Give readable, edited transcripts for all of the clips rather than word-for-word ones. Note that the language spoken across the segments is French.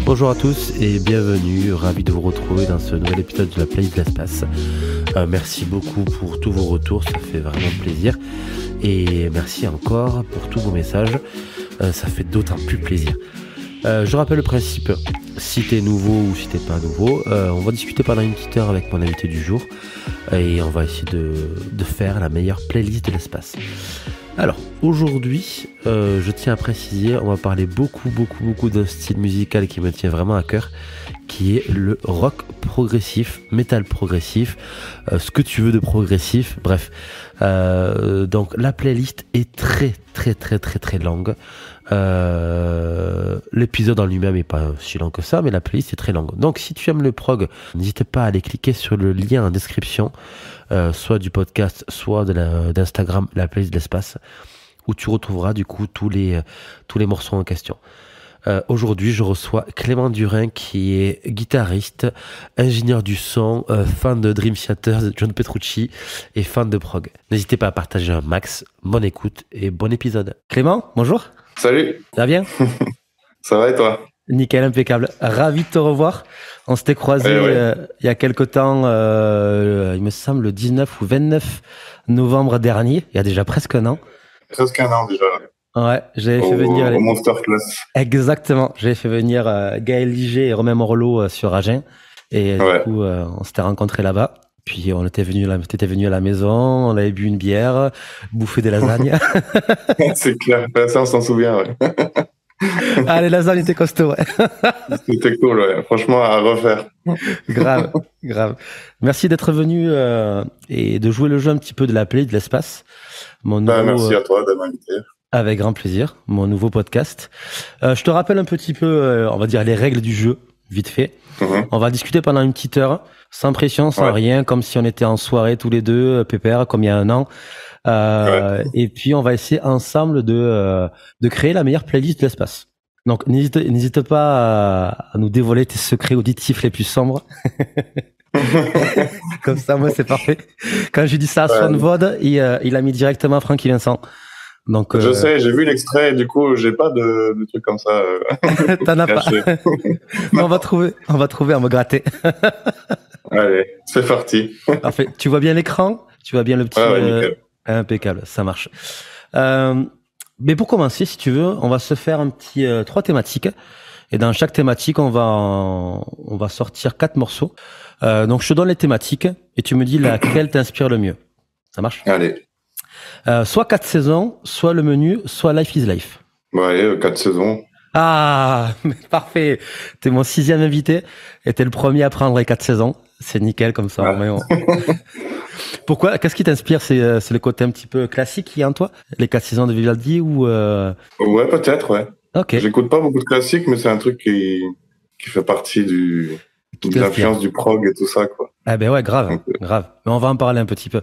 Bonjour à tous et bienvenue, ravi de vous retrouver dans ce nouvel épisode de la playlist de l'espace. Merci beaucoup pour tous vos retours, ça fait vraiment plaisir. Et merci encore pour tous vos messages, ça fait d'autant plus plaisir. Je rappelle le principe, si t'es nouveau ou si t'es pas nouveau, on va discuter pendant une petite heure avec mon invité du jour et on va essayer de faire la meilleure playlist de l'espace. Alors, aujourd'hui, je tiens à préciser, on va parler beaucoup d'un style musical qui me tient vraiment à cœur, qui est le rock progressif, metal progressif, ce que tu veux de progressif, bref. Donc, la playlist est très longue. L'épisode en lui-même est pas si long que ça, mais la playlist est très longue. Donc, si tu aimes le prog, n'hésite pas à aller cliquer sur le lien en description, soit du podcast, soit d'Instagram, la playlist de l'espace, où tu retrouveras du coup tous les morceaux en question. Aujourd'hui, je reçois Clément Durin, qui est guitariste, ingénieur du son, fan de Dream Theater, John Petrucci et fan de prog. N'hésitez pas à partager un max. Bonne écoute et bon épisode. Clément, bonjour. Salut. Ça va bien? Ça va et toi? Nickel, impeccable. Ravi de te revoir. On s'était croisés il y a quelque temps, il me semble le 19 ou 29 novembre dernier, il y a déjà presque un an. Presque un an déjà. Ouais, j'avais fait venir... Au Monster Class. Exactement, j'avais fait venir Gaël Liger et Romain Morelot sur Agen. Et du coup, on s'était rencontrés là-bas. Puis t'étais venu à la maison, on avait bu une bière, bouffé des lasagnes. C'est clair, ça on s'en souvient, ouais. Ah, les lasagnes étaient costauds, ouais. C'était cool, ouais. Franchement, à refaire. Grave. Merci d'être venu et de jouer le jeu un petit peu de la playlist de l'espace. Merci à toi de m'inviter. Avec grand plaisir, mon nouveau podcast. Je te rappelle un petit peu, on va dire, les règles du jeu, vite fait. On va discuter pendant une petite heure, sans pression, sans rien, comme si on était en soirée tous les deux, pépère, comme il y a un an. Et puis, on va essayer ensemble de créer la meilleure playlist de l'espace. Donc, n'hésite pas à nous dévoiler tes secrets auditifs les plus sombres. Comme ça, moi, c'est parfait. Quand j'ai dit ça à Swan Vod, il a mis directement Francky Vincent. Donc, je sais, j'ai vu l'extrait, du coup, j'ai pas de trucs comme ça. T'en as pas. Mais on va trouver, on va me gratter. Allez, c'est parti. Parfait. Tu vois bien l'écran? Tu vois bien le petit... impeccable, ça marche. Mais pour commencer, si tu veux, on va se faire un petit 3 thématiques. Et dans chaque thématique, on va sortir 4 morceaux. Donc, je te donne les thématiques et tu me dis laquelle t'inspire le mieux. Ça marche? Allez. Soit 4 saisons, soit le menu, soit Life is Life. Ouais, 4 saisons. Ah, mais parfait. T'es mon 6e invité et t'es le premier à prendre les 4 saisons. C'est nickel comme ça. Pourquoi? Qu'est-ce qui t'inspire? C'est le côté un petit peu classique qui est en toi? Les 4 saisons de Vivaldi ou Ouais, peut-être, ouais. Ok. J'écoute pas beaucoup de classiques, mais c'est un truc qui fait partie de l'influence du prog et tout ça, quoi. Ah ben ouais, grave. Mais on va en parler un petit peu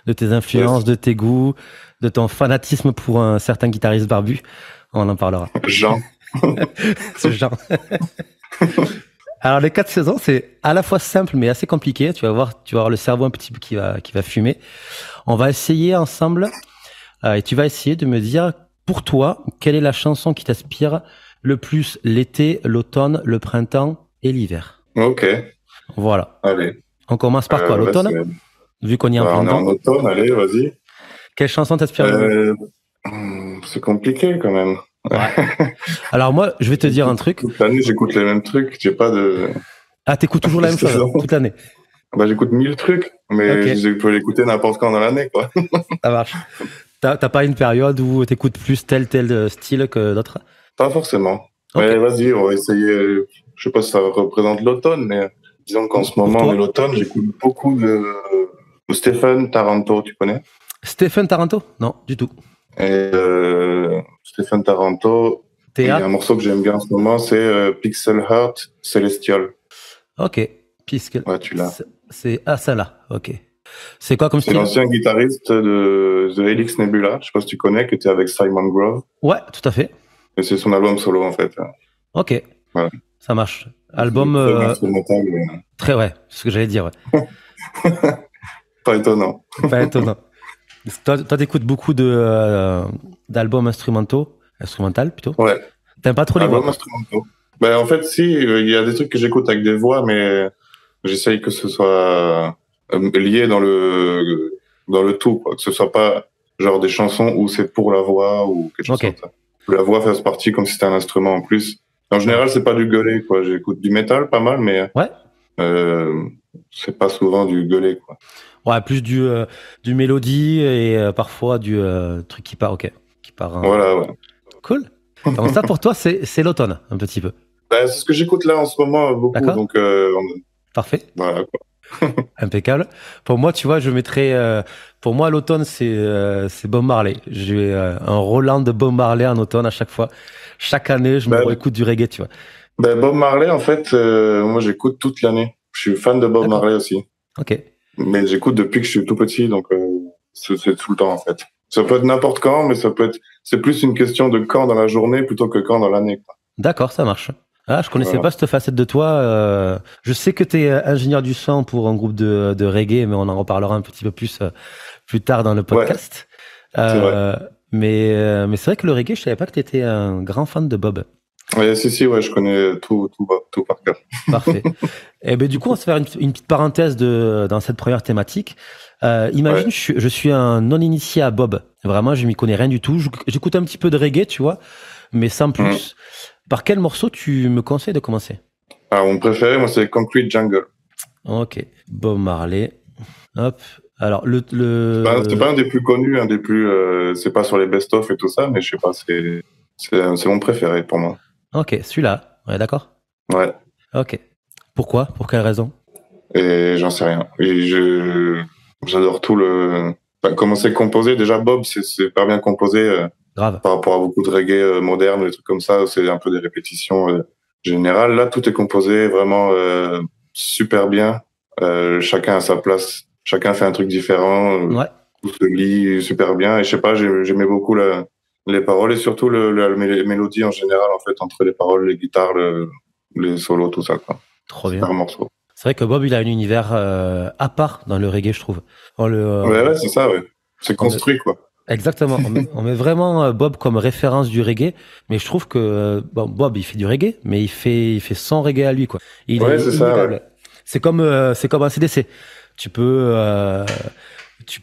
de tes influences, de tes goûts, de ton fanatisme pour un certain guitariste barbu. On en parlera. Jean. Ce Jean. Alors les 4 saisons, c'est à la fois simple mais assez compliqué. Tu vas voir le cerveau un petit peu qui va fumer. On va essayer ensemble et tu vas essayer de me dire pour toi quelle est la chanson qui t'inspire le plus l'été, l'automne, le printemps et l'hiver. Ok. Voilà. Allez. On commence par quoi? L'automne? Vu qu'on y est en plein temps. On est en automne, allez, vas-y. Quelle chanson t'inspire le mieux? C'est compliqué quand même. Ouais. Alors moi, je vais te dire un truc. Toute l'année, j'écoute les mêmes trucs. J'ai pas de... Ah, t'écoutes toujours la même chose toute l'année? Bah, j'écoute 1000 trucs, mais je peux l'écouter n'importe quand dans l'année, quoi. Ça marche. T'as pas une période où t'écoutes plus tel style que d'autres? Pas forcément. Okay. Mais vas-y, on va essayer. Je sais pas si ça représente l'automne, mais disons qu'en ce moment, l'automne, j'écoute beaucoup de Stephen Taranto, tu connais? Stephen Taranto? Non, du tout. Et Stephen Taranto, il y a un morceau que j'aime bien en ce moment, c'est Pixel Heart Celestial. Ok, Pixel. Ouais, tu l'as. C'est ça là, ok. C'est quoi comme style? C'est l'ancien guitariste de The Helix Nebula, je sais pas si tu connais, qui était avec Simon Grove. Ouais, tout à fait. Et c'est son album solo, en fait. Ok. Ouais. Ça marche. Album très, ouais, c'est ce que j'allais dire. Ouais. Pas étonnant. Pas étonnant. Toi, t'écoutes beaucoup d'albums instrumentaux plutôt. Ouais. T'aimes pas trop les voix? Instrumentaux. Ben, en fait, si, il y a des trucs que j'écoute avec des voix, mais j'essaye que ce soit lié dans le tout, quoi. Que ce soit pas genre des chansons où c'est pour la voix ou quelque chose comme ça. Que la voix fasse partie comme si c'était un instrument en plus. En général, c'est pas du gueuler, quoi. J'écoute du métal pas mal, mais c'est pas souvent du gueuler, quoi. Ouais, plus du mélodie et parfois du truc qui part, qui part. Voilà, ouais. Cool. Donc ça, pour toi, c'est l'automne, un petit peu. Ben, c'est ce que j'écoute là en ce moment beaucoup. D'accord. Donc, parfait. Voilà, quoi. Impeccable. Pour moi, tu vois, je mettrais. Pour moi, l'automne, c'est Bob Marley. J'ai un Roland de Bob Marley en automne à chaque fois. Chaque année, je me réécoute du reggae, tu vois. Ben, Bob Marley, en fait, moi, j'écoute toute l'année. Je suis fan de Bob Marley aussi. Ok. Mais j'écoute depuis que je suis tout petit, donc c'est tout le temps, en fait. Ça peut être n'importe quand, mais c'est plus une question de quand dans la journée plutôt que quand dans l'année, quoi. D'accord, ça marche. Ah, je connaissais pas cette facette de toi. Je sais que tu es ingénieur du son pour un groupe de reggae, mais on en reparlera un petit peu plus tard dans le podcast. Ouais, mais c'est vrai que le reggae, je savais pas que tu étais un grand fan de Bob. Ouais, je connais tout par cœur. Parfait. Et ben du coup, on va se faire une petite parenthèse dans cette première thématique. Imagine, je suis un non-initié à Bob. Vraiment, je m'y connais rien du tout. J'écoute un petit peu de reggae, tu vois, mais sans plus. Par quel morceau tu me conseilles de commencer? Alors, mon préféré, moi, c'est Concrete Jungle. Ok, Bob Marley. Hop. Alors, c'est pas un des plus connus, c'est pas sur les best-of et tout ça, mais je sais pas, c'est mon préféré pour moi. Ok, celui-là. Ouais, d'accord? Ouais. Ok. Pourquoi? Pour quelle raison? Et j'en sais rien. Et j'adore comment c'est composé. Déjà, Bob, c'est super bien composé. Grave. Par rapport à beaucoup de reggae moderne, des trucs comme ça, c'est un peu des répétitions générales. Là, tout est composé vraiment super bien. Chacun a sa place. Chacun fait un truc différent. Tout se lit super bien. Et je sais pas, j'aimais beaucoup les paroles et surtout la mélodie en général, en fait, entre les paroles, les guitares, les solos, tout ça, quoi. Trop bien. Super morceau. C'est vrai que Bob, il a un univers à part dans le reggae, je trouve. Ouais, c'est ça, ouais. C'est construit, quoi. Exactement. On met vraiment Bob comme référence du reggae, mais je trouve que Bob, il fait du reggae, mais il fait son reggae à lui, quoi. Il est inégalable. Ouais. C'est comme un CDC. Tu peux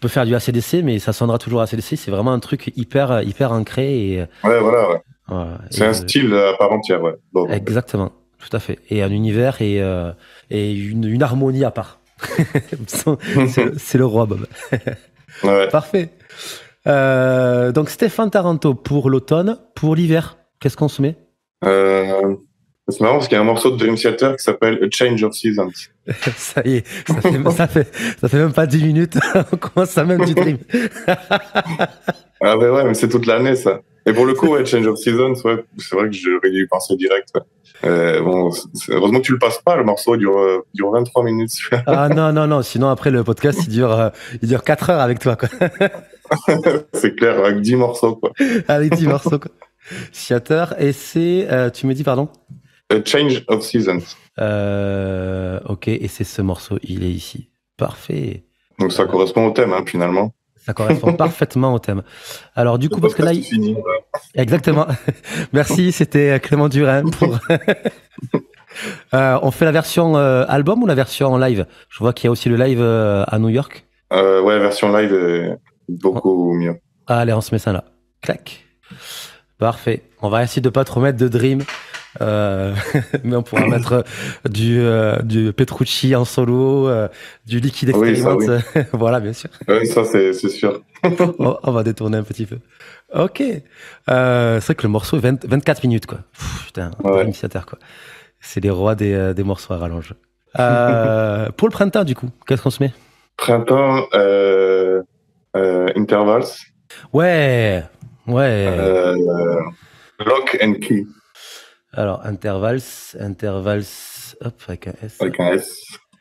faire du ACDC, mais ça sonnera toujours ACDC. C'est vraiment un truc hyper ancré et. Ouais, voilà. Ouais. C'est un style à part entière, ouais. Bob. Exactement, tout à fait. Et un univers et une harmonie à part. c'est le roi Bob. Ouais. Parfait. Donc Stéphane Taranto pour l'automne, pour l'hiver, qu'est-ce qu'on se met? C'est marrant parce qu'il y a un morceau de Dream Theater qui s'appelle A Change of Seasons. Ça y est, ça fait même pas 10 minutes, on commence à même du Dream. Ah ouais, mais c'est toute l'année ça. Et pour le coup, Change of Seasons, ouais, c'est vrai que j'aurais dû y penser direct. Ouais. Heureusement que tu le passes pas, le morceau dure 23 minutes. Ah non, sinon après le podcast il dure 4 heures avec toi, quoi. C'est clair, avec 10 morceaux, quoi. Avec 10 morceaux, quoi. Theater, et c'est, tu me dis, pardon? A Change of Seasons. Ok, et c'est ce morceau, il est ici. Parfait. Donc ça correspond au thème, hein, finalement. Ça correspond parfaitement au thème. Alors du coup, parce que là, fini, ouais. Exactement. Merci, c'était Clément Durin pour. On fait la version album ou la version live? Je vois qu'il y a aussi le live à New York. Ouais, version live est beaucoup mieux. Allez, on se met ça là. Clac. Parfait. On va essayer de pas trop mettre de Dream. Mais on pourra mettre du Petrucci en solo, du Liquid Experiment. Oui. Voilà, bien sûr. Oui, ça c'est sûr. On va détourner un petit peu. Ok. C'est vrai que le morceau est 24 minutes, quoi. Putain, Dream Theater, quoi. C'est les rois des morceaux à rallonge. Pour le printemps, du coup, qu'est-ce qu'on se met? Printemps, Intervals. Ouais. Lock and Key. Alors, Intervals, hop, avec un S. Avec un S.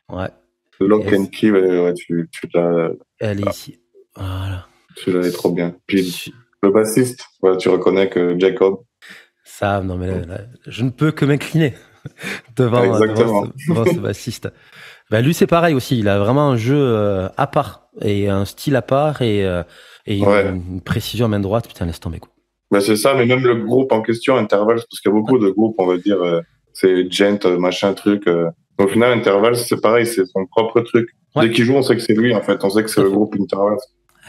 Ouais. Lock and Key, ouais, tu l'as. Elle est ici. Voilà. Tu l'as trop bien. Puis le bassiste, ouais, tu reconnais que Jacob. Ça, non, mais là, je ne peux que m'incliner devant, devant ce bassiste. Ben, lui, c'est pareil aussi. Il a vraiment un jeu à part et un style à part et une précision à main droite. Putain, laisse tomber, quoi. Ben, c'est ça, mais même le groupe en question, Intervals, parce qu'il y a beaucoup de groupes, on va dire, c'est Gent, machin, truc. Au final, Intervals, c'est pareil, c'est son propre truc. Dès qu'il joue, on sait que c'est lui, en fait. On sait que c'est le groupe Intervals.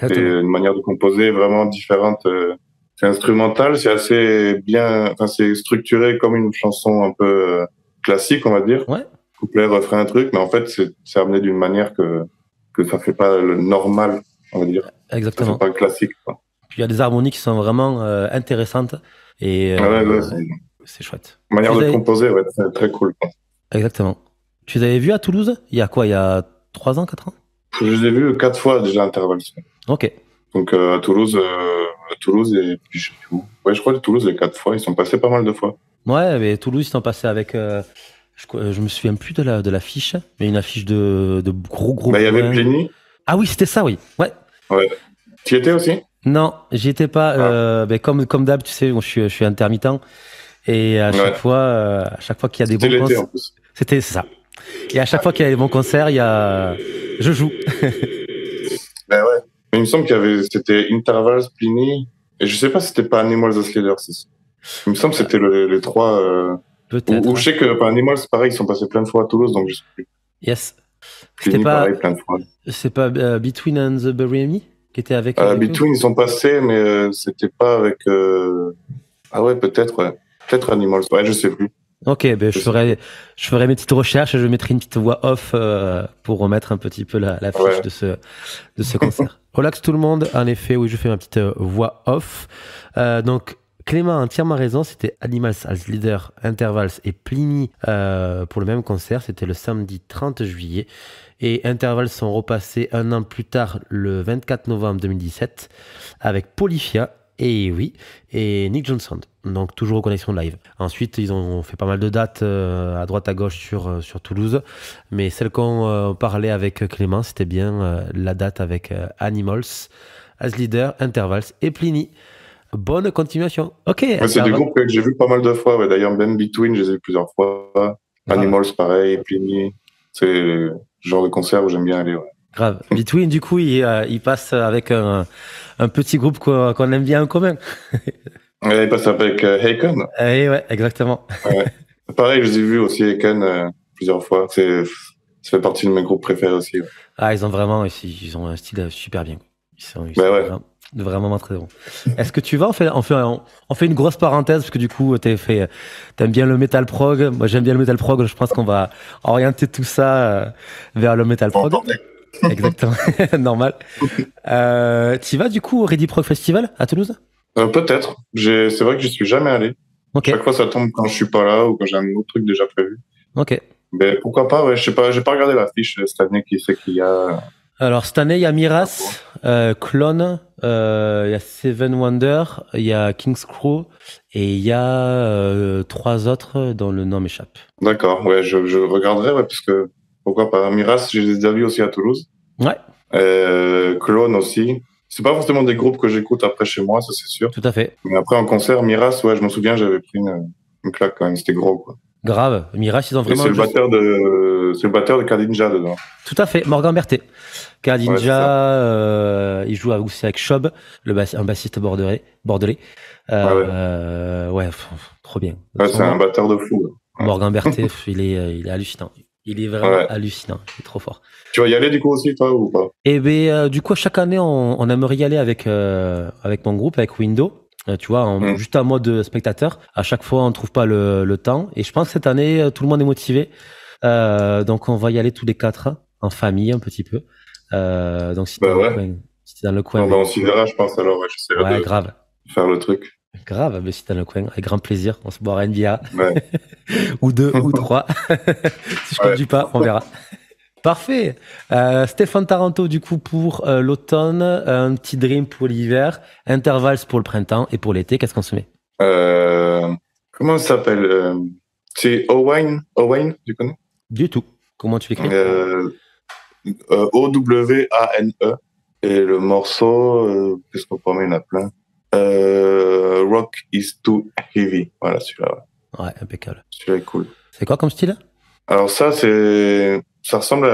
Et une manière de composer vraiment différente. C'est instrumental, c'est assez bien, enfin, c'est structuré comme une chanson un peu classique, on va dire. Ouais. Couplet, refrain, truc, mais en fait, c'est amené d'une manière que ça fait pas le normal, on va dire. Exactement. Ça fait pas le classique, quoi. Puis il y a des harmonies qui sont vraiment intéressantes et c'est chouette. Manière de composer, ouais, c'est très cool, quoi. Exactement. Tu les avais vus à Toulouse? Il y a quoi? Il y a 3 ans, 4 ans? Je les ai vus 4 fois déjà à Intervals. Ok. Donc à Toulouse et puis je sais plus où. Ouais, je crois que Toulouse les 4 fois, ils sont passés pas mal de fois. Ouais, mais Toulouse, ils sont passés avec. Je me souviens plus de l'affiche, mais une affiche de gros. Bah, il y avait Pliny. Ah oui, c'était ça, oui. Ouais. Ouais. Tu y étais aussi? Non, j'y étais pas. Mais comme d'hab, tu sais, je suis intermittent et à chaque fois qu'il y a des bons concerts, c'est ça. Et à chaque fois qu'il y a des bons concerts, je joue. Ben ouais. Mais il me semble c'était Intervals, Pliny, et je sais pas si c'était pas Animals as Leaders. Il me semble que c'était les trois. Peut-être. Ou je sais que Animals, pareil, ils sont passés plein de fois à Toulouse, donc je sais plus. Yes. Pliny, pareil, plein de fois. C'est pas Between and the Bury Me qui était avec. Between, ils sont passés, mais c'était pas avec. Ah ouais, peut-être, ouais. Peut-être Animals, ouais, je sais plus. Ok, ben je ferai mes petites recherches et je mettrai une petite voix off pour remettre un petit peu la fiche de ce concert. Relax tout le monde, en effet, oui, je fais ma petite voix off. Donc, Clément a entièrement raison, c'était Animals as Leader, Intervals et Pliny pour le même concert. C'était le samedi 30 juillet. Et Intervals sont repassés un an plus tard, le 24 novembre 2017, avec Polyphia. Et oui, et Nick Johnson, donc toujours aux connexions live. Ensuite, ils ont fait pas mal de dates à droite à gauche sur Toulouse, mais celle qu'on parlait avec Clément, c'était bien la date avec Animals, As Leader, Intervals et Pliny. Bonne continuation. Ok. Ouais, c'est des groupes que j'ai vus pas mal de fois. Ouais. D'ailleurs, même Between, je les ai vus plusieurs fois. Animals, pareil, Pliny. C'est le genre de concert où j'aime bien aller. Ouais. Grave. Between, du coup, il passe avec un petit groupe qu'on aime bien en commun. Ouais, il passe avec Haken. Ouais, exactement. Ouais. Pareil, je les ai vus aussi, Haken, plusieurs fois. Ça fait partie de mes groupes préférés aussi. Ouais. Ah, ils ont un style super bien. Ils sont vraiment très bons. Est-ce que tu vas, on fait une grosse parenthèse, parce que du coup, t'aimes bien le metal prog. Moi, j'aime bien le metal prog. Je pense qu'on va orienter tout ça vers le metal prog. Exactement, normal. Tu vas du coup au Ready Prog Festival à Toulouse? Peut-être. C'est vrai que j'y suis jamais allé. Okay. Chaque fois, ça tombe quand je suis pas là ou quand j'ai un autre truc déjà prévu. Ok. Mais pourquoi pas, ouais, je sais pas, j'ai pas regardé l'affiche cette année, qui c'est qu'il y a. Alors, cette année, il y a Miras, Clone, il y a Seven Wonder, il y a King's Crow et il y a 3 autres dont le nom m'échappe. D'accord, ouais, je regarderai, ouais, parce que pourquoi pas. Miras, j'ai déjà vu aussi à Toulouse. Ouais. Clone aussi. C'est pas forcément des groupes que j'écoute après chez moi, ça c'est sûr. Tout à fait. Mais après en concert, Miras, ouais, je m'en souviens, j'avais pris une claque quand même, c'était gros, quoi. Grave, Miras, ils ont vraiment. C'est le batteur de Kadinja dedans. Tout à fait, Morgan Berthet. Kadinja, il joue aussi avec Chob, un bassiste bordelais. Ouais, trop bien. Ouais, c'est un batteur de fou. Morgan Berthet, il est hallucinant. Il est vraiment hallucinant, il est trop fort. Tu vas y aller du coup aussi, toi, ou pas? Eh bien, du coup, chaque année, on aimerait y aller avec mon groupe, avec Window. Tu vois, juste en mode spectateur. À chaque fois, on ne trouve pas le temps. Et je pense que cette année, tout le monde est motivé. Donc, on va y aller tous les 4, en famille, un petit peu. Donc, si t'es dans le coin. On s'y verra, je pense, alors. J'essaierai de grave. faire le truc. Grave, mais si t'es dans le coin, avec grand plaisir. On se boira une bière. Ouais. ou 2, ou 3. Si je conduis pas, on verra. Parfait. Stéphane Taranto, du coup, pour l'automne, un petit dream pour l'hiver, Intervals pour le printemps et pour l'été, qu'est-ce qu'on se met? Comment ça s'appelle c'est Owain, tu connais? Du tout. Comment tu l'écris? O-W-A-N-E. Et le morceau, qu'est-ce qu'on peut mettre? Il y en a plein. Rock is Too Heavy. Voilà, celui-là. Ouais, impeccable. Celui-là est cool. C'est quoi comme style? Alors ça ressemble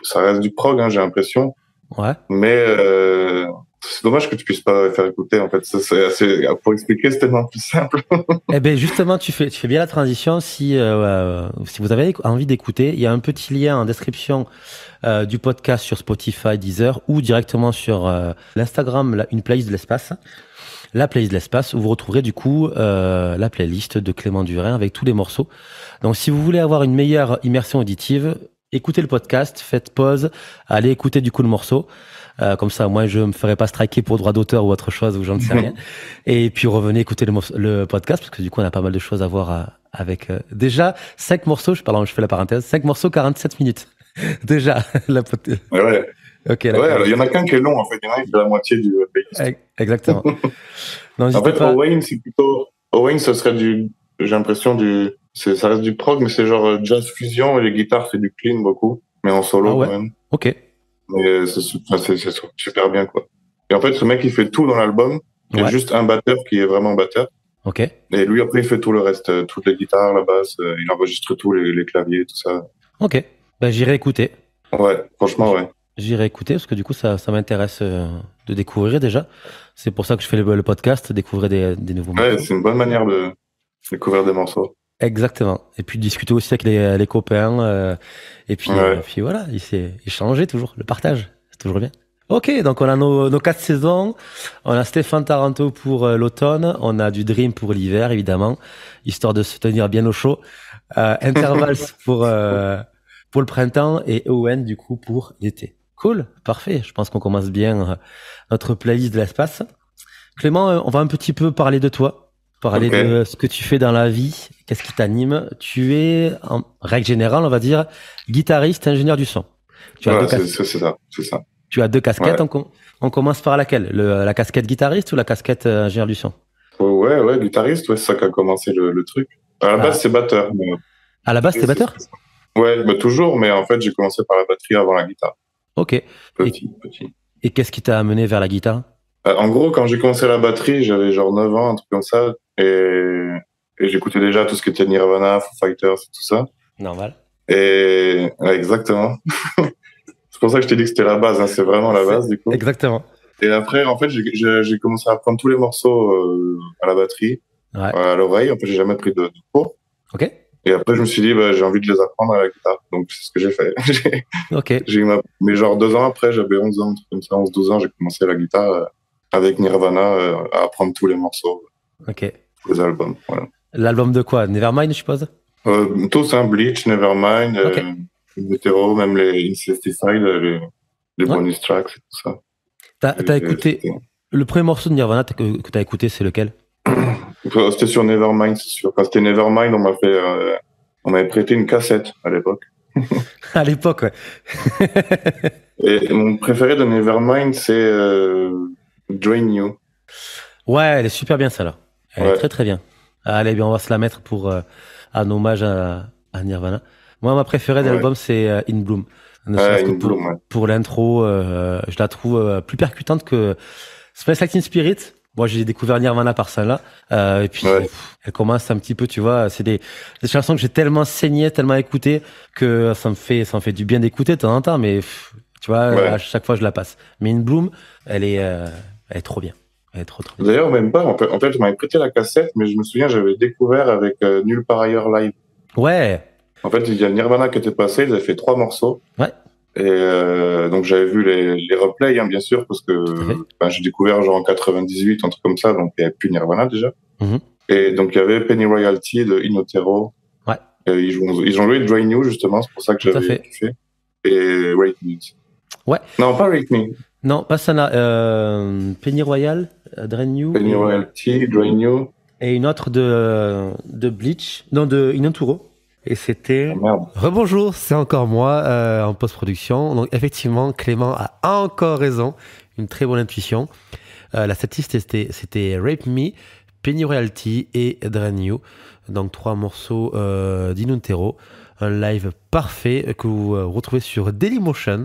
ça reste du prog, hein, j'ai l'impression. Ouais. Mais c'est dommage que tu puisses pas faire écouter, en fait. Pour expliquer, c'est tellement plus simple. Eh ben justement, tu fais bien la transition. Si vous avez envie d'écouter, il y a un petit lien en description du podcast sur Spotify, Deezer ou directement sur l'Instagram, une playlist de l'espace. La playlist de l'espace où vous retrouverez du coup la playlist de Clément Durin avec tous les morceaux. Donc si vous voulez avoir une meilleure immersion auditive, écoutez le podcast, faites pause, allez écouter du coup le morceau. Comme ça, moi, je me ferai pas striker pour droit d'auteur ou autre chose, ou j'en sais rien. Et puis, revenez écouter le podcast, parce que du coup, on a pas mal de choses à voir avec déjà 5 morceaux, je fais la parenthèse, 5 morceaux, 47 minutes. Déjà. Ouais. Ok. Ouais, il y en a qu'un qui est long, en fait. Il y en a qui fait la moitié du playlist. Exactement. Non, en fait, Owain, c'est plutôt... Owain, ce serait j'ai l'impression ça reste du prog, mais c'est genre jazz fusion, et les guitares, c'est du clean beaucoup, mais en solo, quand même. Ok. Mais c'est super bien, quoi. Et en fait, ce mec, il fait tout dans l'album. Il y a juste un batteur qui est vraiment batteur. Ok. Et lui, après, il fait tout le reste. Toutes les guitares, la basse, il enregistre tout, les claviers, tout ça. Ok. Ben, j'irai écouter. Ouais, franchement, ouais. J'irai écouter, parce que du coup, ça m'intéresse de découvrir déjà. C'est pour ça que je fais le podcast, découvrir des nouveaux morceaux. Ouais, c'est une bonne manière de découvrir des morceaux. Exactement. Et puis discuter aussi avec les copains. Et puis voilà, échanger toujours, le partage, c'est toujours bien. Ok, donc on a nos 4 saisons. On a Stéphane Taranto pour l'automne. On a du Dream pour l'hiver, évidemment, histoire de se tenir bien au chaud. Intervals pour le printemps et Owen, du coup, pour l'été. Cool, parfait. Je pense qu'on commence bien notre playlist de l'espace. Clément, on va un petit peu parler de toi. Parler de ce que tu fais dans la vie, qu'est-ce qui t'anime. Tu es, en règle générale, on va dire, guitariste, ingénieur du son. C'est ça. Tu as 2 casquettes. Ouais. On commence par laquelle? La casquette guitariste ou la casquette ingénieur du son? Ouais, guitariste, c'est ça qui a commencé le truc. À la base, c'est batteur. Mais... À la base, t'es batteur? Ouais, mais toujours, mais en fait, j'ai commencé par la batterie avant la guitare. Ok. Petit. Et qu'est-ce qui t'a amené vers la guitare? En gros, quand j'ai commencé la batterie, j'avais genre 9 ans, un truc comme ça, et j'écoutais déjà tout ce qui était Nirvana, Foo Fighters, tout ça. Normal. Et ouais, exactement. C'est pour ça que je t'ai dit que c'était la base, hein, c'est vraiment la base du coup. Exactement. Et après, en fait, j'ai commencé à apprendre tous les morceaux à la batterie, à l'oreille. En fait, j'ai jamais pris de cours. Ok. Et après, je me suis dit, j'ai envie de les apprendre à la guitare. Donc, c'est ce que j'ai fait. Mais genre 2 ans après, j'avais 11 ans, un truc comme ça, 11-12 ans, j'ai commencé la guitare avec Nirvana à apprendre tous les morceaux. Ok. Tous les albums, voilà. L'album de quoi? Nevermind, je suppose? Tous, hein, Bleach, Nevermind, Hetero, même les Incestified, les bonus tracks et tout ça. T'as écouté... Le premier morceau de Nirvana que t'as écouté, c'est lequel? C'était sur Nevermind, c'est sûr. Quand c'était Nevermind, on m'avait prêté une cassette à l'époque. À l'époque, ouais. Et mon préféré de Nevermind, c'est Drain You. Ouais, elle est super bien, celle-là. Elle est très très bien. Allez, bien, on va se la mettre pour un hommage à Nirvana. Moi, ma préférée de l'album, c'est In Bloom. Ne serait-ce que pour l'intro, je la trouve plus percutante que Space Like Teen Spirit. Moi, j'ai découvert Nirvana par celle-là. Et puis, elle commence un petit peu, tu vois, c'est des chansons que j'ai tellement saigné, tellement écoutées, que ça me fait du bien d'écouter de temps en temps, mais tu vois, à chaque fois, je la passe. Mais In Bloom, elle est trop bien. Elle est trop bien. D'ailleurs, même pas. En fait, je m'avais prêté la cassette, mais je me souviens, j'avais découvert avec Nulle part ailleurs live. Ouais. En fait, il y a Nirvana qui était passé, ils avaient fait 3 morceaux. Ouais. Et donc j'avais vu les replays, hein, bien sûr, parce que j'ai découvert genre en 98, un truc comme ça, donc il n'y avait plus Nirvana déjà. Et donc il y avait Penny Royalty de In Utero. Ouais. Et ils ont joué Drain You, justement, c'est pour ça que j'avais kiffé. Et Rate Me. Ouais. Non, pas Rate Me. Non, pas ça là. Penny Royal, Drain You. Penny Royalty, Drain You. Et une autre de Bleach, non, de In Utero. Et c'était... Rebonjour, c'est encore moi en post-production. Donc effectivement, Clément a encore raison. Une très bonne intuition. La statistique, c'était Rape Me, Penny Royalty et Drain You. Donc 3 morceaux d'In Utero. Un live parfait que vous retrouvez sur Dailymotion.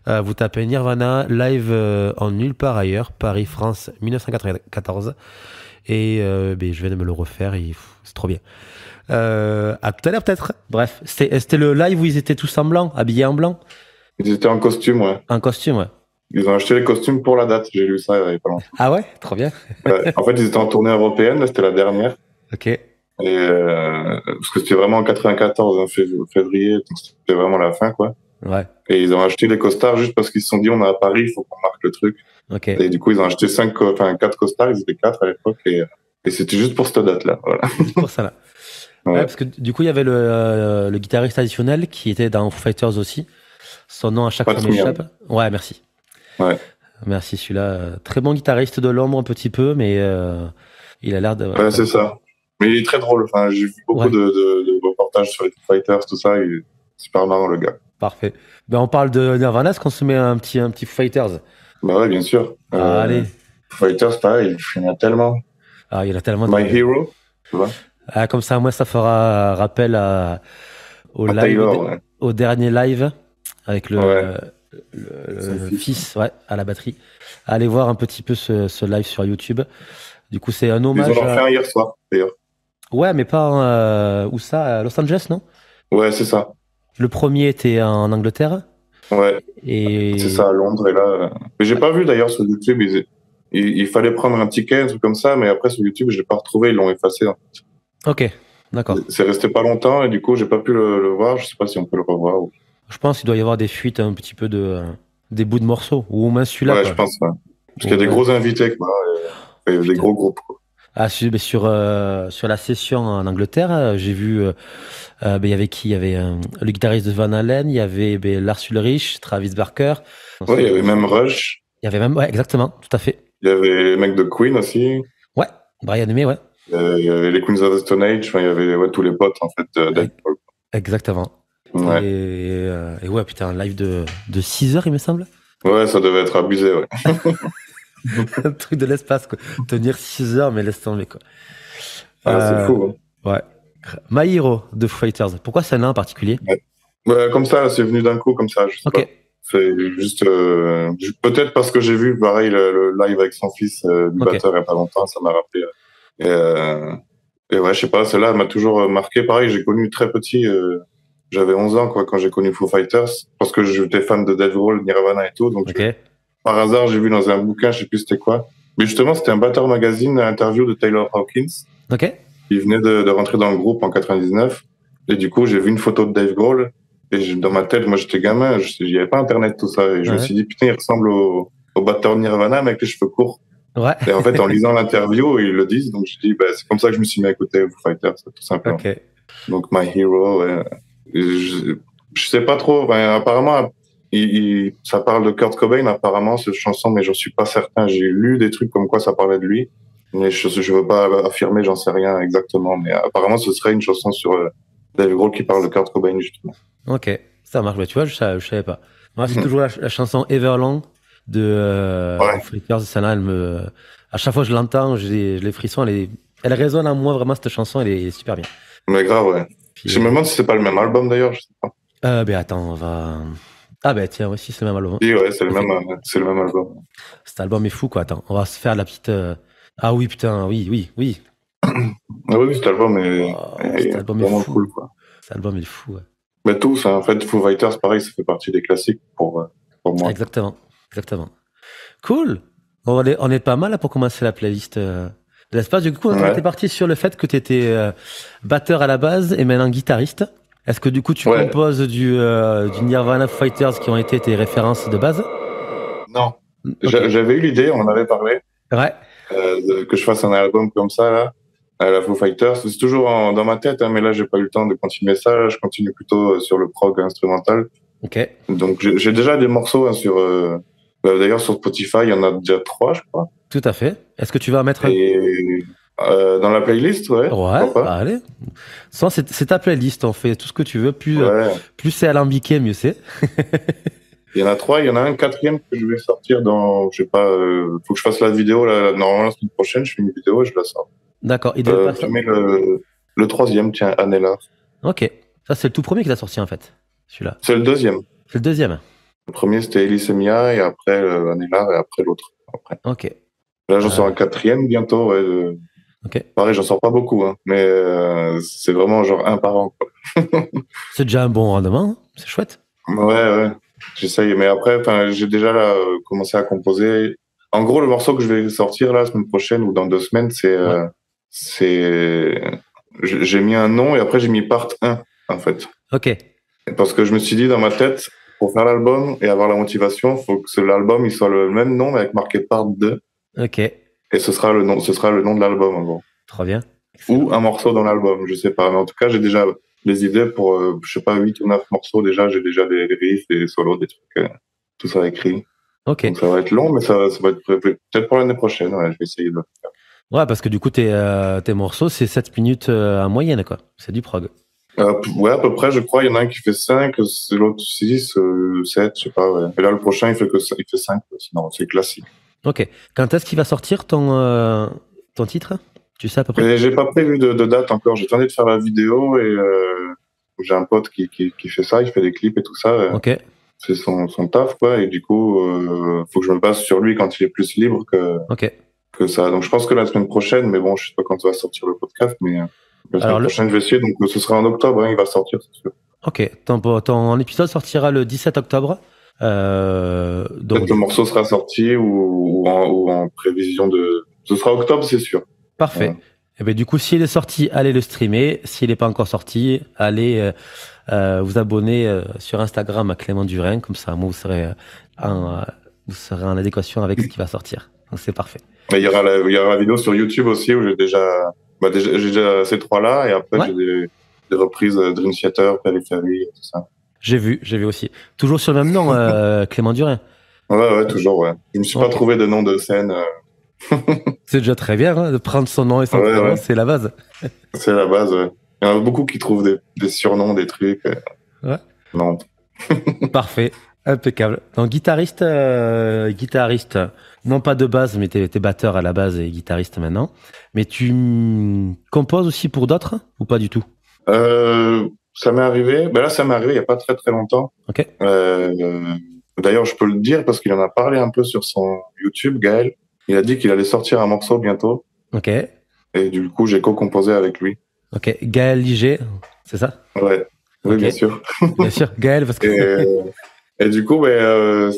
Vous tapez Nirvana live en nulle part ailleurs, Paris, France, 1994. Et ben, je viens de me le refaire et c'est trop bien. À tout à l'heure peut-être. Bref, c'était le live où ils étaient tous en blanc, habillés en blanc. Ils étaient en costume, ouais. En costume, ouais. Ils ont acheté les costumes pour la date. J'ai lu ça il y a pas longtemps. Ah ouais, trop bien. Ouais. En fait, ils étaient en tournée européenne. Là, c'était la dernière. Ok. Et parce que c'était vraiment en 94, hein, février. Donc c'était vraiment la fin, quoi. Ouais. Et ils ont acheté les costards juste parce qu'ils se sont dit, on est à Paris, il faut qu'on marque le truc. Ok. Et du coup, ils ont acheté 4 costards. Ils étaient 4 à l'époque. Et c'était juste pour cette date-là. Voilà. C'est pour ça là. Ouais, parce que du coup, il y avait le guitariste additionnel qui était dans Foo Fighters aussi. Son nom à chaque fois m'échappe. Ouais, merci. Ouais. Merci, celui-là. Très bon guitariste de l'ombre un petit peu, mais il a l'air de... Ouais, c'est ça. Mais il est très drôle. Enfin, j'ai vu beaucoup de reportages sur les Foo Fighters, tout ça. Il est super marrant, le gars. Parfait. Ben, on parle de Nirvana. Est-ce qu'on se met un petit Foo Fighters? Bah ouais, bien sûr. Allez. Foo Fighters, pareil, il y en a tellement. Ah, il y en a tellement. My Hero, tu vois. Ah, comme ça, moi, ça fera rappel au live, Taylor, ouais. au dernier live avec le fils, ouais, à la batterie. Allez voir un petit peu ce live sur YouTube. Du coup, c'est un hommage. Ils en ont fait un hier soir, d'ailleurs. Ouais, mais pas où ça? À Los Angeles, non? Ouais, c'est ça. Le premier était en Angleterre. Ouais. Et... C'est ça, à Londres. Et là... Mais j'ai pas vu d'ailleurs sur YouTube. Il fallait prendre un ticket, un truc comme ça, mais après sur YouTube, je l'ai pas retrouvé. Ils l'ont effacé. Ok, d'accord. C'est resté pas longtemps et du coup, j'ai pas pu le voir. Je sais pas si on peut le revoir. Je pense qu'il doit y avoir des fuites un petit peu des bouts de morceaux. Ou au moins celui-là. Ouais, quoi. je pense. Ouais. Parce qu'il y a des gros invités, quoi. Et des gros groupes, quoi. Ah, sur la session en Angleterre, j'ai vu, il y avait qui? Il y avait le guitariste de Van Halen, il y avait Lars Ulrich, Travis Barker. Ouais, il y avait même Rush. Il y avait même, ouais, exactement, tout à fait. Il y avait les mecs de Queen aussi. Ouais, Brian May, ouais. Il y avait les Queens of the Stone Age. Enfin, il y avait tous les potes, en fait, d'Ed Paul. Exactement. Ouais. Et ouais, putain, un live de 6 heures, il me semble. Ouais, ça devait être abusé, ouais. Un truc de l'espace, quoi. Tenir 6 heures, mais laisse tomber, quoi. C'est fou. Hein. Ouais. My Hero de Foo Fighters. Pourquoi celle-là en particulier? Ouais, comme ça, c'est venu d'un coup, comme ça. Je sais pas. C'est juste peut-être parce que j'ai vu pareil le live avec son fils du batteur il y a pas longtemps, ça m'a rappelé. Et ouais, je sais pas, celle-là m'a toujours marqué. Pareil, j'ai connu très petit. J'avais 11 ans quoi quand j'ai connu Foo Fighters parce que j'étais fan de Dave Grohl, Nirvana et tout. Donc par hasard, j'ai vu dans un bouquin, je sais plus c'était quoi. Mais justement, c'était un Batteur Magazine, interview de Taylor Hawkins. Ok. Il venait de rentrer dans le groupe en 99. Et du coup, j'ai vu une photo de Dave Grohl. Et dans ma tête, moi, j'étais gamin. Il n'y avait pas Internet, tout ça. Et je me suis dit, putain, il ressemble au batteur de Nirvana, mais avec les cheveux courts. Ouais. Et en fait, en lisant l'interview, ils le disent. Donc, je dis, c'est comme ça que je me suis mis à écouter Foo Fighters, tout simplement. Okay. Donc, My Hero, ouais. Je sais pas trop. Apparemment, ça parle de Kurt Cobain, apparemment, cette chanson, mais j'en suis pas certain. J'ai lu des trucs comme quoi ça parlait de lui. Mais je veux pas affirmer, j'en sais rien exactement. Mais apparemment, ce serait une chanson sur Dave Grohl qui parle de Kurt Cobain, justement. Ok, ça marche. Tu vois, je savais pas. Moi, c'est toujours la chanson Everlong de Flickers. Celle-là, à chaque fois que je l'entends, j'ai les frissons. Elle résonne en moi, vraiment, cette chanson. Elle est super bien. Mais grave, ouais. Puis, je me demande si c'est pas le même album, d'ailleurs. Je sais pas. Attends, on va... Ah, tiens, oui, si, c'est le même album. Oui, ouais, c'est le même album. Cet album est fou, quoi. Attends, on va se faire la petite... Ah oui, putain, oui. Ah oui, cet album est vraiment fou. Cool, quoi. Cet album est fou, ouais. Mais tous, en fait, Foo Fighters, pareil, ça fait partie des classiques pour moi. Exactement. Cool. On est pas mal là pour commencer la playlist de l'espace. Du coup, on était parti sur le fait que tu étais batteur à la base et maintenant guitariste. Est-ce que du coup, tu composes du Nirvana, Foo Fighters qui ont été tes références de base? Non. Okay. J'avais eu l'idée, on en avait parlé. Ouais. Que je fasse un album comme ça, là, à la Foo Fighters. C'est toujours dans ma tête, hein, mais là, j'ai pas eu le temps de continuer ça. Là, je continue plutôt sur le prog instrumental. Ok. Donc, j'ai déjà des morceaux sur... d'ailleurs, sur Spotify, il y en a déjà 3, je crois. Tout à fait. Est-ce que tu vas en mettre dans la playlist, ouais. Ouais, allez. C'est ta playlist, on fait tout ce que tu veux. Plus c'est alambiqué, mieux c'est. Il y en a 3, il y en a un 4e que je vais sortir dans, je sais pas, faut que je fasse la vidéo, là, normalement la semaine prochaine, je fais une vidéo et je la sors. D'accord, il devait je mets le 3e, tiens, Anella. Ok, ça c'est le tout premier qui t'a sorti en fait, celui-là. C'est le 2e. C'est le 2e. Le premier c'était Elise et Mia et après Anella et après l'autre. Après. Ok. Là j'en sors un 4e bientôt, ouais. Ok. Pareil, j'en sors pas beaucoup, hein, mais c'est vraiment genre un par an, quoi. C'est déjà un bon rendement, hein, c'est chouette. Ouais, j'essaye. Mais après, j'ai déjà là, commencé à composer. En gros, le morceau que je vais sortir la semaine prochaine ou dans 2 semaines, Ouais. j'ai mis un nom et après j'ai mis part 1, en fait. Ok. Parce que je me suis dit dans ma tête, pour faire l'album et avoir la motivation, faut que l'album il soit le même nom mais avec marqué part 2 Ok. et ce sera le nom de l'album en gros. Trop bien. Excellent. Ou un morceau dans l'album, je sais pas. Mais en tout cas, j'ai déjà des idées pour, je sais pas, 8 ou 9 morceaux déjà. J'ai déjà des riffs, des solos, des trucs, tout ça écrit. Ok. Donc ça va être long, mais ça va être peut-être pour l'année prochaine. Ouais, je vais essayer de le faire. Ouais, parce que du coup, tes morceaux, c'est 7 minutes en moyenne, quoi. C'est du prog. Ouais, à peu près, je crois. Il y en a un qui fait 5, l'autre 6, 7, je sais pas. Ouais. Et là, le prochain, il fait 5. Sinon, c'est classique. Ok. Quand est-ce qu'il va sortir ton titre? Tu sais à peu près? Et j'ai pas prévu de date encore. J'ai tenté de faire la vidéo et j'ai un pote qui fait ça. Il fait des clips et tout ça. Ok. C'est son taf, quoi. Et du coup, faut que je me base sur lui quand il est plus libre Ok. que ça. Donc, je pense que la semaine prochaine, mais bon, je sais pas quand va sortir le podcast, mais la semaine Alors, prochaine, je vais essayer. Donc, ce sera en octobre, hein, il va sortir, c'est sûr. ok. Ton épisode sortira le 17 octobre. Donc, Peut-être le morceau sera sorti ou en prévision de. Ce sera octobre, c'est sûr. parfait. Voilà. Et ben, du coup, s'il est sorti, allez le streamer. S'il n'est pas encore sorti, allez vous abonner sur Instagram à Clément Durin. Comme ça, moi, vous serez en adéquation avec ce qui va sortir. Donc, c'est parfait. Mais il y aura la vidéo sur YouTube aussi où j'ai déjà ces trois-là et après, Ouais. j'ai des reprises Dream Theater, Periphery, tout ça. J'ai vu aussi. Toujours sur le même nom, Clément Durin. Ouais, toujours, ouais. Je me suis pas Ok. trouvé de nom de scène. C'est déjà très bien hein, de prendre son nom et son Ouais, prénom, ouais. c'est la base. C'est la base, ouais. Il y en a beaucoup qui trouvent des surnoms, des trucs. Ouais. Non. Parfait, impeccable. Donc guitariste, non pas de base, mais t'es batteur à la base et guitariste maintenant. Mais tu composes aussi pour d'autres ou pas du tout? Ça m'est arrivé. Ben là, ça m'est arrivé il y a pas très très longtemps. Ok, D'ailleurs, je peux le dire parce qu'il en a parlé un peu sur son YouTube, Gaël. Il a dit qu'il allait sortir un morceau bientôt. ok, Et du coup, j'ai co-composé avec lui. ok. Gaël Liger, c'est ça? Ouais. Oui, Ok, bien sûr. bien sûr, Gaël parce que Et, et du coup, voilà,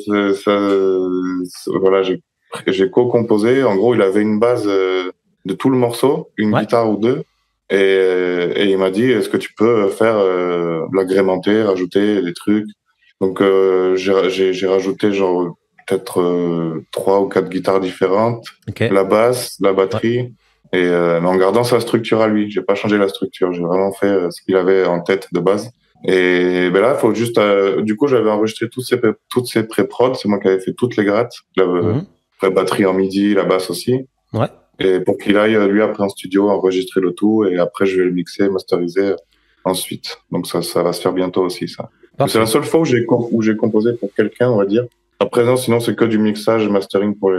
j'ai co-composé. En gros, il avait une base de tout le morceau, une ouais, guitare ou deux. Et il m'a dit, est-ce que tu peux faire l'agrémenter, rajouter des trucs. Donc, j'ai rajouté genre peut-être 3 ou 4 guitares différentes, ok, la basse, la ouais, batterie. Et mais en gardant sa structure à lui. J'ai pas changé la structure. J'ai vraiment fait ce qu'il avait en tête de base. Et ben là, faut juste. Du coup, j'avais enregistré toutes ces pré-prod. C'est moi qui avais fait toutes les grattes. La mhm, batterie en MIDI, la basse aussi. ouais, Et pour qu'il aille lui après en studio enregistrer le tout. Et après, je vais le mixer, masteriser ensuite. Donc ça va se faire bientôt aussi ça. C'est la parfait. seule fois où j'ai composé pour quelqu'un, on va dire. Après, non, sinon c'est que du mixage et mastering pour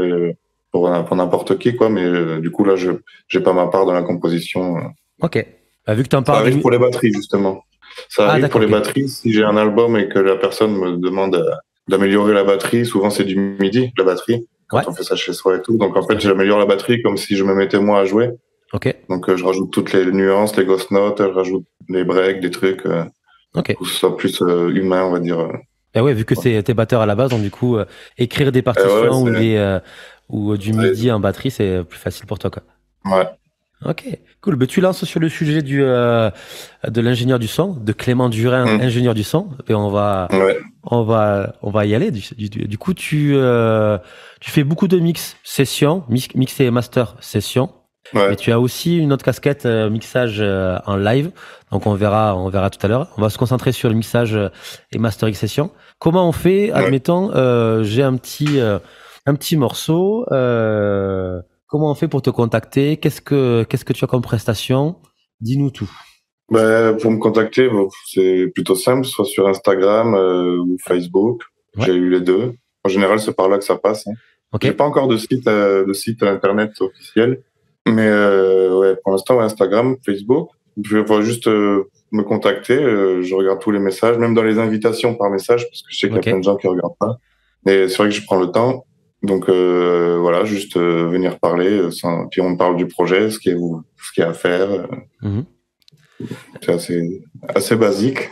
n'importe qui, quoi. Mais du coup là, j'ai pas ma part dans la composition. Ok. Bah, vu que tu en Ça parles arrive pour les batteries, justement. Ça Ah arrive pour d'accord, les ok. batteries. Si j'ai un album et que la personne me demande d'améliorer la batterie, souvent c'est du MIDI, la batterie, Ouais, quand on fait ça chez soi et tout. Donc en tout à fait, fait. j'améliore la batterie comme si je me mettais moi à jouer. Ok, Donc je rajoute toutes les nuances, les ghost notes, je rajoute les breaks, des trucs, ok. pour que ce soit plus humain, on va dire. Bah ouais, vu que t'es batteur à la base, donc du coup, écrire des Et ouais, partitions ou du ça aide. MIDI en batterie, c'est plus facile pour toi, quoi. Ouais. Ok, cool. Mais tu lances sur le sujet de l'ingénieur du son, de Clément Durin, Mm. ingénieur du son, et Ouais. on va y aller. Du coup, tu fais beaucoup de sessions, mix et master sessions, mais Ouais. tu as aussi une autre casquette, mixage en live. Donc on verra tout à l'heure. On va se concentrer sur le mixage et mastering session. Comment on fait? Ouais. Admettons, j'ai un petit morceau. Comment on fait pour te contacter? Qu'est-ce que tu as comme prestation? Dis-nous tout. Bah, pour me contacter, bon, c'est plutôt simple, soit sur Instagram ou Facebook. Ouais. J'ai eu les deux. En général, c'est par là que ça passe, hein. Ok. J'ai pas encore de site internet officiel, mais ouais, pour l'instant, ouais, Instagram, Facebook. Je vais juste me contacter. Je regarde tous les messages, même dans les invitations par message, parce que je sais qu'il y a Ok. plein de gens qui regardent pas. Mais c'est vrai que je prends le temps. Donc voilà, juste venir parler, puis on parle du projet, ce qu'il y a à faire. Mhm. C'est assez basique.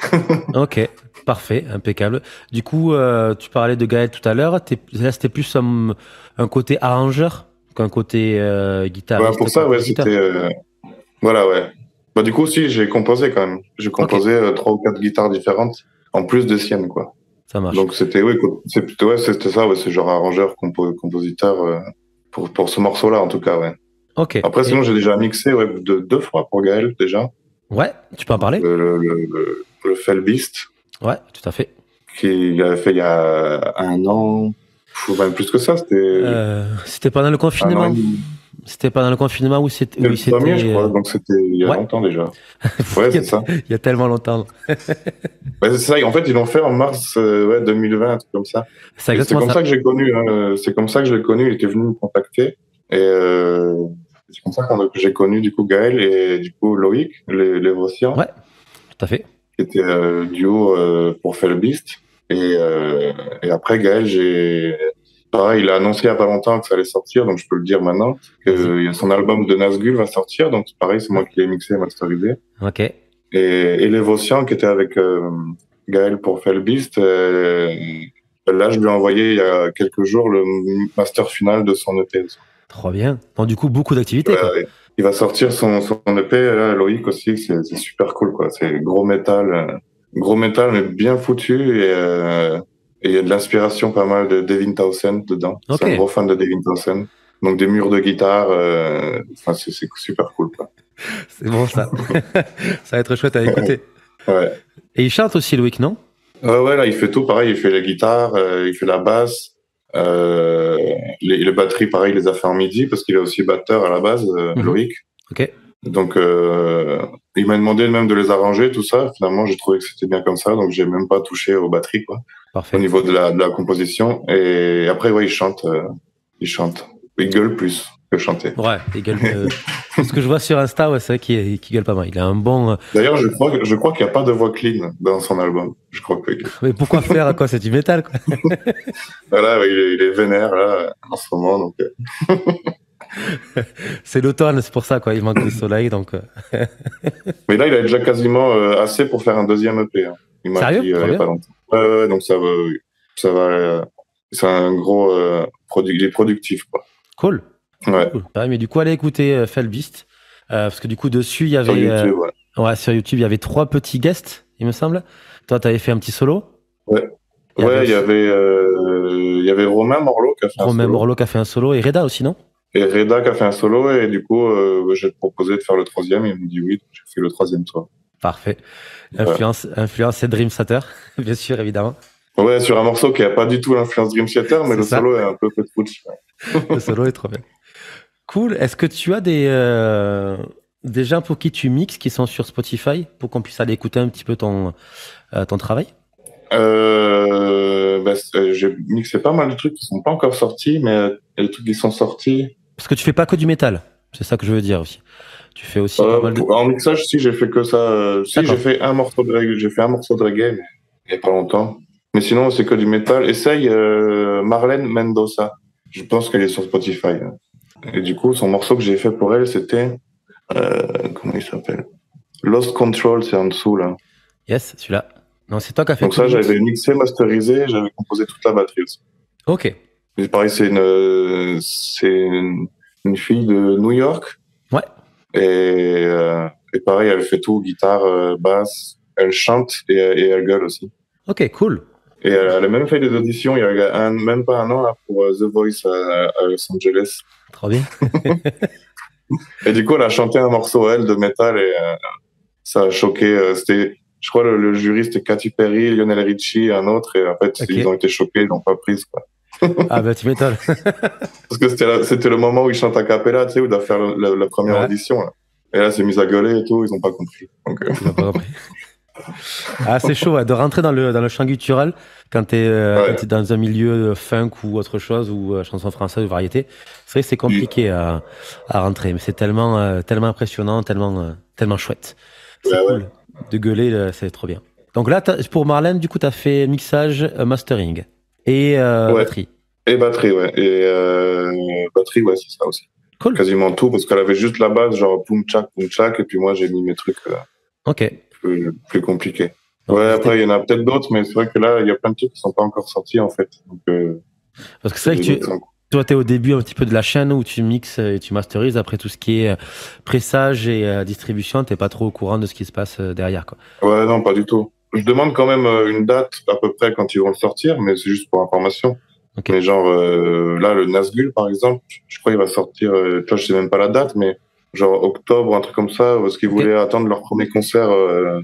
Ok, parfait, impeccable. Du coup, tu parlais de Gaël tout à l'heure. Là, c'était plus un côté arrangeur qu'un côté Voilà, pour guitariste, ça, ouais, compositeur. c'était voilà, ouais. Bah du coup, si j'ai composé quand même. J'ai Ok, composé 3 ou 4 guitares différentes en plus des siennes, quoi. ça marche. Donc c'était oui, c'est plutôt ouais, c'était ça, ouais, c'est genre arrangeur, compositeur pour ce morceau-là en tout cas, ouais. Ok. Après, sinon, j'ai déjà mixé ouais, 2 fois pour Gaël déjà. Ouais, tu peux en Donc, parler? le Fellbeast Ouais, tout à fait. qu'il avait fait il y a un an, ou même plus que ça, c'était C'était pendant le un an et confinement. demi. C'était pendant le confinement où c'était, C'était où le premier, je c'était. crois, donc c'était il y a Ouais, longtemps déjà. Ouais, il y a, c'est ça. il y a tellement longtemps. Ouais, c'est ça. En fait, ils l'ont fait en mars ouais, 2020, un truc comme ça. C'est Et c'est exactement comme ça ça. que j'ai connu. Hein, c'est comme ça que je l'ai connu. Il était venu me contacter. Et c'est comme ça que j'ai connu du coup Gaël et du coup Loïc, les Vossiens, Ouais, tout à fait. qui était duo pour Fellbeast. Et après Gaël, pareil, il a annoncé il y a pas longtemps que ça allait sortir, donc je peux le dire maintenant. Vas-y. Que son album de Nazgûl va sortir, donc pareil, c'est moi qui l'ai mixé et masterisé. Ok. Et les Vossiens qui étaient avec Gaël pour Fellbeast, là je lui ai envoyé il y a quelques jours le master final de son EP. Trop bien. Bon, du coup, beaucoup d'activités, quoi. Il va sortir son EP, là, Loïc aussi, c'est super cool, quoi. C'est gros métal, mais bien foutu, et il y a de l'inspiration pas mal de Devin Townsend dedans. Ok. C'est un gros fan de Devin Townsend. Donc des murs de guitare, enfin, c'est super cool, quoi. C'est bon, ça. Ça va être chouette à écouter. Ouais. Et il chante aussi, Loïc, non? Ouais, là, il fait tout pareil. Il fait la guitare, il fait la basse, euh, les batteries, pareil, il les a fait en midi parce qu'il est aussi batteur à la base, Mhm. Loïc. Ok. Donc, il m'a demandé même de les arranger, tout ça. Finalement, j'ai trouvé que c'était bien comme ça, donc j'ai même pas touché aux batteries, quoi, au Parfait. niveau de la composition. Et après, ouais, il chante, il gueule plus que chanter. Ouais, il gueule. Ce que je vois sur Insta, ouais, c'est vrai qu'il gueule pas mal. Il a un bon. D'ailleurs, je crois qu'il n'y a pas de voix clean dans son album. Je crois que Mais pourquoi faire, quoi? C'est du métal, quoi. voilà, ouais, il est vénère là en ce moment, donc. C'est l'automne, c'est pour ça, quoi. Il manque du soleil, donc. Mais là, il a déjà quasiment assez pour faire un deuxième EP. Hein. Il m'a Sérieux? dit Trop il y a bien. pas longtemps. Ouais, donc ça va. C'est un gros il est productif, quoi. Cool. Ouais. Cool. Ouais, mais du coup, allez écouter Fellbeast. Parce que du coup, dessus, il y Sur avait. YouTube, ouais. Ouais, sur YouTube, il y avait 3 petits guests, il me semble. Toi, t'avais fait un petit solo. Ouais. Il y avait Ouais, aussi il y avait Romain Morlot qui a fait un Romain solo Morlot qui a fait un solo et Reda aussi, non? et Reda qui a fait un solo et du coup j'ai proposé de faire le troisième et il me dit oui, donc j'ai fait le troisième soir. Parfait. Ouais. Influence et Dream Theater, bien sûr, évidemment. Ouais, sur un morceau qui a pas du tout l'influence Dream Theater, mais C'est le ça. solo est un peu Putsch. Le solo est trop bien. Cool. Est-ce que tu as des gens pour qui tu mixes qui sont sur Spotify pour qu'on puisse aller écouter un petit peu ton travail? J'ai mixé pas mal de trucs qui sont pas encore sortis, mais les trucs qui sont sortis. Parce que tu fais pas que du métal. C'est ça que je veux dire aussi. Tu fais aussi pas mal de. En mixage, si j'ai fait que ça. Si j'ai D'accord. fait un morceau de reggae, j'ai fait un morceau de reggae, mais il y a pas longtemps. Mais sinon, c'est que du métal. Essaye Marlène Mendoza. Je pense qu'elle est sur Spotify. Hein. Et du coup, son morceau que j'ai fait pour elle, c'était comment il s'appelle? Lost Control, c'est en dessous là. Yes, celui-là. Non, c'est toi qui as fait Donc tout le ça, mix. j'avais mixé, masterisé, j'avais composé toute la batterie aussi. Ok. Et pareil, une fille de New York. Ouais. Et pareil, elle fait tout, guitare, basse, elle chante et elle gueule aussi. Ok, cool. Et elle a même fait des auditions il y a même pas un an là, pour The Voice à Los Angeles. Trop bien. Et du coup, elle a chanté un morceau, elle, de métal et ça a choqué. Je crois, le jury, c'était Katy Perry, Lionel Richie et un autre. Et en fait, Ok. ils ont été choqués, ils l'ont pas prise, quoi. Ah bah tu m'étonnes. Parce que c'était le moment où ils chantent a cappella, tu sais, où ils doivent faire la première Ouais. audition. Là. Et là, c'est mis à gueuler et tout, ils ont pas compris. Donc, Tu m'as pas compris. Ah, c'est chaud ouais, de rentrer dans le champ guttural quand t'es ouais. dans un milieu funk ou autre chose ou chanson française ou variété. C'est vrai que c'est compliqué à rentrer, mais c'est tellement impressionnant, tellement chouette. C'est Ouais, cool de gueuler, c'est trop bien. Donc là, pour Marlène, du coup, t'as fait mixage, mastering et ouais. batterie. Et batterie, ouais. Et batterie, ouais, c'est ça aussi. Cool. Quasiment tout, parce qu'elle avait juste la base, genre poum tchak, et puis moi j'ai mis mes trucs Ok. plus compliqués. Bon, Ouais, c'était- après il y en a peut-être d'autres, mais c'est vrai que là, il y a plein de trucs qui sont pas encore sortis en fait. Donc, Parce que c'est vrai que les autres sont- toi, tu es au début un petit peu de la chaîne où tu mixes et tu masterises. Après tout ce qui est pressage et distribution, t'es pas trop au courant de ce qui se passe derrière, quoi. Ouais, non, pas du tout. Je demande quand même une date à peu près quand ils vont le sortir, mais c'est juste pour information. Ok. Mais genre, là, le Nazgul, par exemple, je crois qu'il va sortir, tu vois, je sais même pas la date, mais genre octobre, un truc comme ça, parce qu'ils Ok. voulaient attendre leur premier concert, je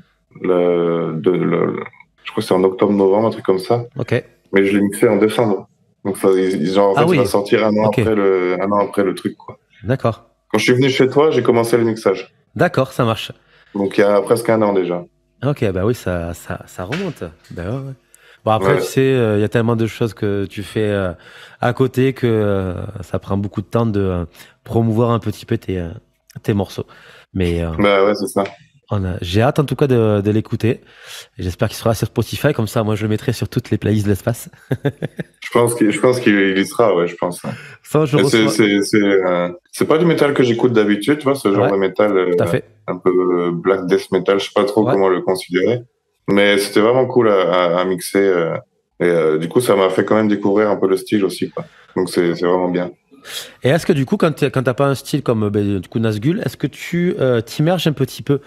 crois que c'est en octobre-novembre, un truc comme ça. Ok. Mais je l'ai mixé en décembre. Donc, ça, genre, en Ah fait, il va oui. sortir Ok. un an après le truc, quoi. D'accord. Quand je suis venu chez toi, j'ai commencé le mixage. D'accord, ça marche. Donc, il y a presque un an déjà. Ok, bah oui, ça remonte. Bah ouais, ouais. Bon, après, Ouais. tu sais, il y a tellement de choses que tu fais à côté que ça prend beaucoup de temps de promouvoir un petit peu tes morceaux. Mais Bah ouais, c'est ça. j'ai hâte en tout cas de l'écouter. Et j'espère qu'il sera sur Spotify, comme ça, moi, je le mettrai sur toutes les playlists de l'espace. Je pense qu'il y sera, ouais, je pense. Ça, je Et reçois. c'est pas du métal que j'écoute d'habitude, tu vois, ce genre Ouais, de métal tout à fait. un peu black death metal, je sais pas trop Ouais. comment le considérer. Mais c'était vraiment cool à mixer. Et du coup, ça m'a fait quand même découvrir un peu le style aussi, quoi. Donc c'est vraiment bien. Et est-ce que du coup, quand t'as pas un style comme du coup Nazgul, est-ce que tu t'immerges un petit peu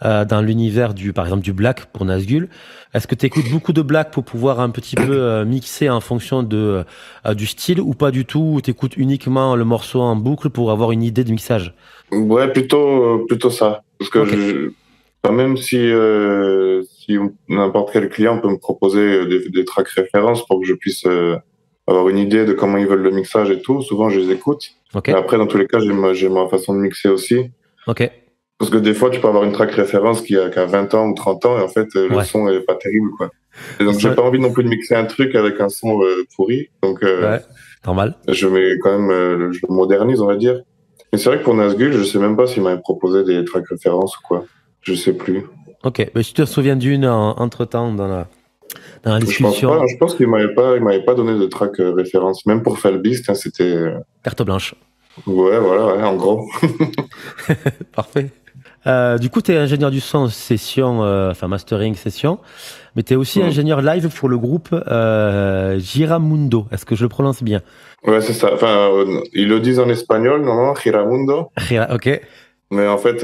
dans l'univers par exemple du black pour Nazgul? Est-ce que tu écoutes beaucoup de black pour pouvoir un petit peu mixer en fonction du style ou pas du tout? Ou t'écoutes uniquement le morceau en boucle pour avoir une idée de mixage? Ouais, plutôt ça. Parce que Ok, enfin, même si n'importe quel client peut me proposer des tracks références pour que je puisse avoir une idée de comment ils veulent le mixage et tout, souvent je les écoute. ok, Mais après, dans tous les cas, j'ai ma façon de mixer aussi. ok, Parce que des fois, tu peux avoir une track référence qui a 20 ans ou 30 ans et en fait, le ouais. son est pas terrible, quoi. Et donc, j'ai Ça- pas envie non plus de mixer un truc avec un son pourri. Donc, ouais, normal. je mets quand même, je le modernise, on va dire. Mais c'est vrai que pour Nazgul, je sais même pas s'il m'avait proposé des tracks références ou quoi. Je sais plus. Ok, mais si tu te souviens d'une entre-temps dans la Je pense pas. discussion, Je pense il m'avait pas donné de track référence. Même pour Felbeast, hein, c'était, carte blanche. ouais, voilà, ouais, en gros. Parfait. Du coup, tu es ingénieur du son session, enfin mastering session, mais tu es aussi Mm. ingénieur live pour le groupe Giramundo. Est-ce que je le prononce bien? Ouais, c'est ça. Enfin, ils le disent en espagnol, non, Giramundo. Ok, Mais en fait,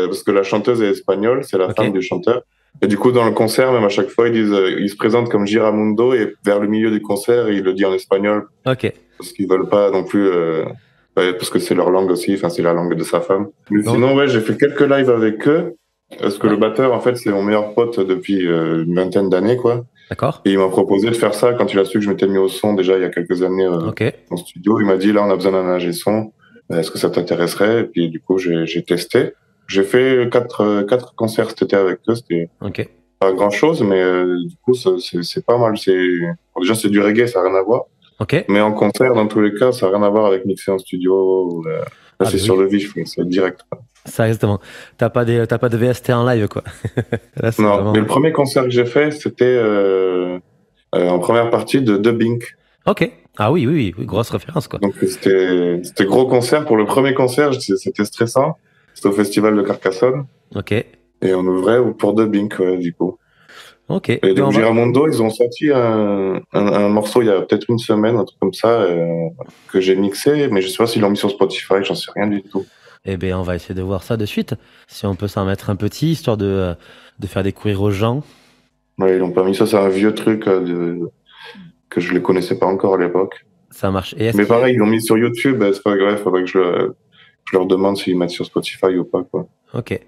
parce que la chanteuse est espagnole, c'est la ok, femme du chanteur. Et du coup, dans le concert, même à chaque fois, ils se présentent comme Giramundo et vers le milieu du concert, ils le disent en espagnol ok. parce qu'ils veulent pas non plus, ouais, parce que c'est leur langue aussi, enfin, c'est la langue de sa femme. Mais Donc, sinon, ouais, j'ai fait quelques lives avec eux parce que ouais, le batteur, en fait, c'est mon meilleur pote depuis une vingtaine d'années, quoi. d'accord. Et il m'a proposé de faire ça quand il a su que je m'étais mis au son déjà il y a quelques années Ok, en studio. Il m'a dit, là, on a besoin d'un ingé son. Est-ce que ça t'intéresserait? Et puis, du coup, j'ai testé. J'ai fait quatre concerts cet été avec eux. C'était ok, pas grand-chose, mais du coup, c'est pas mal. Bon, déjà, c'est du reggae, ça n'a rien à voir. ok. Mais en concert, dans tous les cas, ça n'a rien à voir avec mixer en studio. Là, Ah c'est ben sur oui, le vif, c'est direct. ça exactement. T'as pas de VST en live, quoi. Là, c'est Non, mais vraiment. le premier concert que j'ai fait, c'était en première partie de Dubbing. Ok. Ah oui, oui, oui, oui, grosse référence, quoi. Donc c'était gros concert. Pour le premier concert, c'était stressant. C'était au festival de Carcassonne Ok, et on ouvrait pour Dubbing, ouais, du coup. ok. Et Ben donc Giramondo, ils ont sorti un morceau il y a peut-être une semaine, un truc comme ça, que j'ai mixé, mais je sais pas s'ils l'ont mis sur Spotify, j'en sais rien du tout. eh ben, on va essayer de voir ça de suite. Si on peut s'en mettre un petit, histoire de faire découvrir aux gens. Ouais, ils l'ont pas mis ça, c'est un vieux truc que je les connaissais pas encore à l'époque. Ça marche. Et est-ce Mais qu'il y a... pareil, ils l'ont mis sur YouTube, c'est pas grave, faudrait que je leur demande s'ils mettent sur Spotify ou pas, quoi. Ok.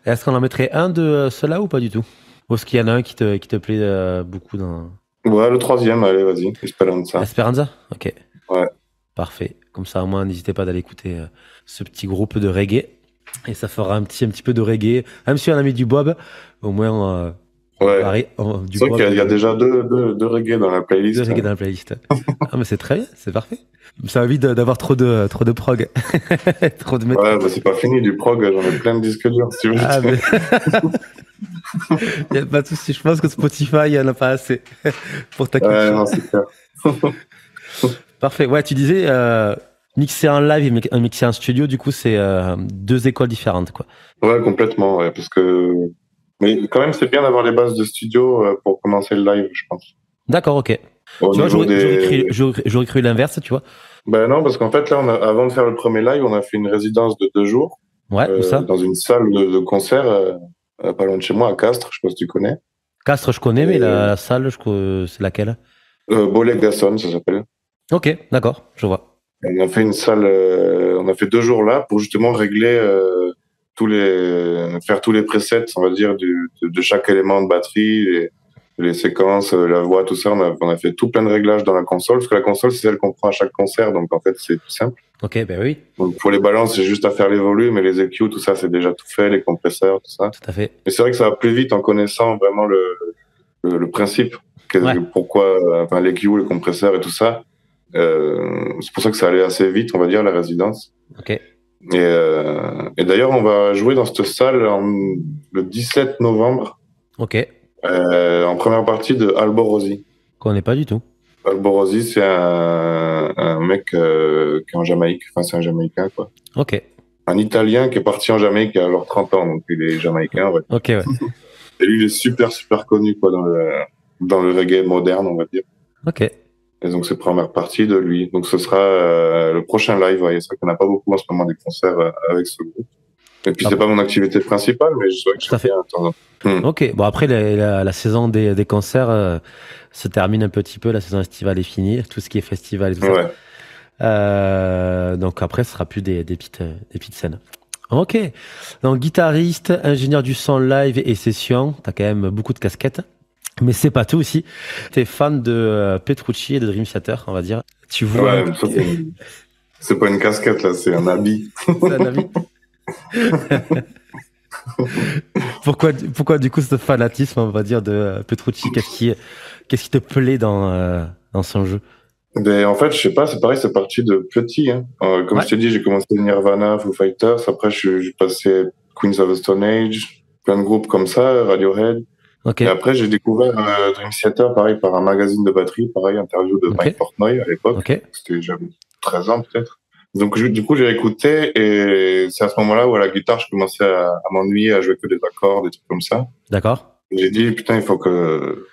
Est-ce qu'on en mettrait un de ceux-là ou pas du tout? Ou est-ce qu'il y en a un qui te plaît beaucoup dans Ouais, le troisième, allez, vas-y, Esperanza. Esperanza? Ok. Ouais. Parfait. Comme ça, au moins, n'hésitez pas d'aller écouter ce petit groupe de reggae. Et ça fera un petit peu de reggae. Même si on a mis du bob, au moins, on Ouais. varie du C'est vrai bob. qu'il y a déjà deux reggae dans la De playlist. reggae dans la playlist. Ah, mais c'est très bien, c'est parfait. Ça évite d'avoir trop de prog. Trop de métal. Ouais, bah c'est pas fini du prog, j'en ai plein de disques durs, si tu veux. Ah, mais... y a pas de souci. Je pense que Spotify, il n'y en a pas assez pour ta Ouais, culture. non, c'est clair. Parfait. Ouais, tu disais mixer en live et mixer en studio, du coup, c'est deux écoles différentes, quoi. Ouais, complètement, ouais, parce que mais quand même c'est bien d'avoir les bases de studio pour commencer le live, je pense. D'accord, ok. Au Tu vois, niveau des j'aurais cru l'inverse, tu vois. Ben non, parce qu'en fait là avant de faire le premier live, on a fait une résidence de 2 jours Ouais, où ça? dans une salle de concert pas loin de chez moi à Castres, je sais pas si tu connais. Castres, je connais, mais la salle, c'est laquelle? Bollé-Gasson, ça s'appelle. Ok, d'accord, je vois. On a fait une salle, on a fait 2 jours là pour justement régler faire tous les presets, on va dire, de chaque élément de batterie, les séquences, la voix, tout ça. On a fait tout plein de réglages dans la console, parce que la console, c'est celle qu'on prend à chaque concert, donc en fait, c'est tout simple. Ok, ben oui. Donc pour les balances, c'est juste à faire les volumes et les EQ, tout ça, c'est déjà tout fait, les compresseurs, tout ça. Tout à fait. Mais c'est vrai que ça va plus vite en connaissant vraiment le principe. Pourquoi, enfin, l'EQ, les compresseurs et tout ça. C'est pour ça que ça allait assez vite, on va dire, la résidence. Ok. Et d'ailleurs, on va jouer dans cette salle le 17 novembre. Ok. En première partie de Alborosi. Connais pas du tout. Alborosi, c'est un mec qui est en Jamaïque. Enfin, c'est un Jamaïcain, quoi. Ok. Un Italien qui est parti en Jamaïque à alors 30 ans, donc il est Jamaïcain, ouais. Ok, ouais. Et lui, il est super, super connu, quoi, dans le reggae moderne, on va dire. Ok. Et donc, c'est première partie de lui. Donc, ce sera le prochain live. Ouais. C'est vrai qu'on n'a pas beaucoup en ce moment des concerts avec ce groupe. Et puis, c'est pas mon activité principale, mais je sais que je fais un temps. Ok. Bon, après, la saison des concerts se termine un petit peu. La saison estivale est finie. Tout ce qui est festival et tout ouais. ça. Donc, après, ce sera plus des petites scènes. Ok. Donc, guitariste, ingénieur du son live et session. T'as quand même beaucoup de casquettes. Mais c'est pas tout aussi. T'es fan de Petrucci et de Dream Theater, on va dire. Tu vois. Ouais, c'est pas une casquette, là, c'est un habit. C'est un habit. Pourquoi du coup ce fanatisme, on va dire, de Petrucci? Qu'est-ce qui te plaît dans son jeu? Mais en fait, je sais pas, c'est pareil, c'est parti de petit. Hein. Comme je t'ai dit, j'ai commencé Nirvana, Foo Fighters. Après, j'ai passé Queens of the Stone Age, plein de groupes comme ça, Radiohead. Okay. Et après, j'ai découvert Dream Theater, pareil, par un magazine de batterie, pareil, interview de Mike Portnoy à l'époque. J'avais 13 ans peut-être. Donc, du coup, j'ai écouté et c'est à ce moment-là où à la guitare, je commençais à m'ennuyer, à jouer que des accords, des trucs comme ça. D'accord. J'ai dit, putain, il faut que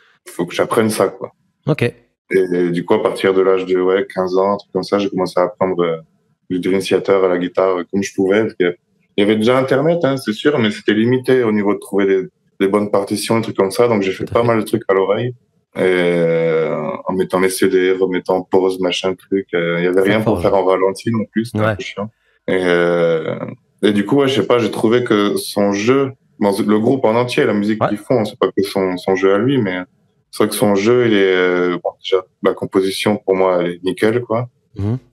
j'apprenne ça, quoi. Ok. Et du coup, à partir de l'âge de 15 ans, un truc comme ça, j'ai commencé à apprendre du Dream Theater à la guitare comme je pouvais. Parce qu'il y avait déjà Internet, hein, c'est sûr, mais c'était limité au niveau de trouver des bonnes partitions, des trucs comme ça. Donc, j'ai fait pas mal de trucs à l'oreille. En mettant les CD, remettant en pause, machin, truc. Il y avait rien pour faire en ralenti non plus, c'était un peu chiant. Et du coup, je sais pas, j'ai trouvé que son jeu, le groupe en entier, la musique qu'ils font, c'est pas que son jeu à lui, mais c'est vrai que son jeu, il est déjà la composition pour moi, elle est nickel, quoi.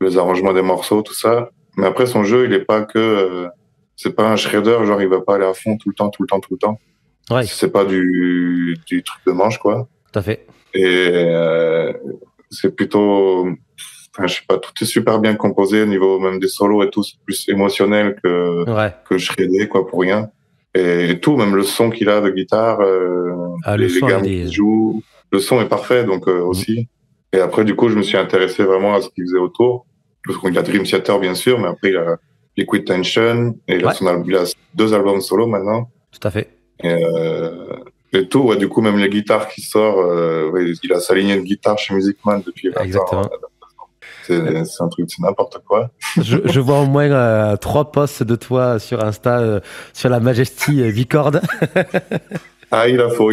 Les arrangements des morceaux, tout ça. Mais après, son jeu, il est pas que c'est pas un shredder, genre il va pas aller à fond tout le temps. Ouais. C'est pas du truc de manche, quoi. Tout à fait. Et c'est plutôt, enfin, je sais pas, tout est super bien composé au niveau même des solos et tout, c'est plus émotionnel que shredé, quoi, pour rien. Et tout, même le son qu'il a de guitare, les gammes qu'il joue, le son est parfait, donc aussi. Et après, du coup, je me suis intéressé vraiment à ce qu'il faisait autour. Parce qu'il a Dream Theater, bien sûr, mais après, il a Liquid Tension, et il a 2 albums solo maintenant. Tout à fait. Et tout, du coup, même les guitares qui sortent, il a sa lignée de guitare chez Music Man depuis 20 ans. C'est un truc, c'est n'importe quoi. Je vois au moins 3 posts de toi sur Insta sur la Majesty Vicord. Ah, il faut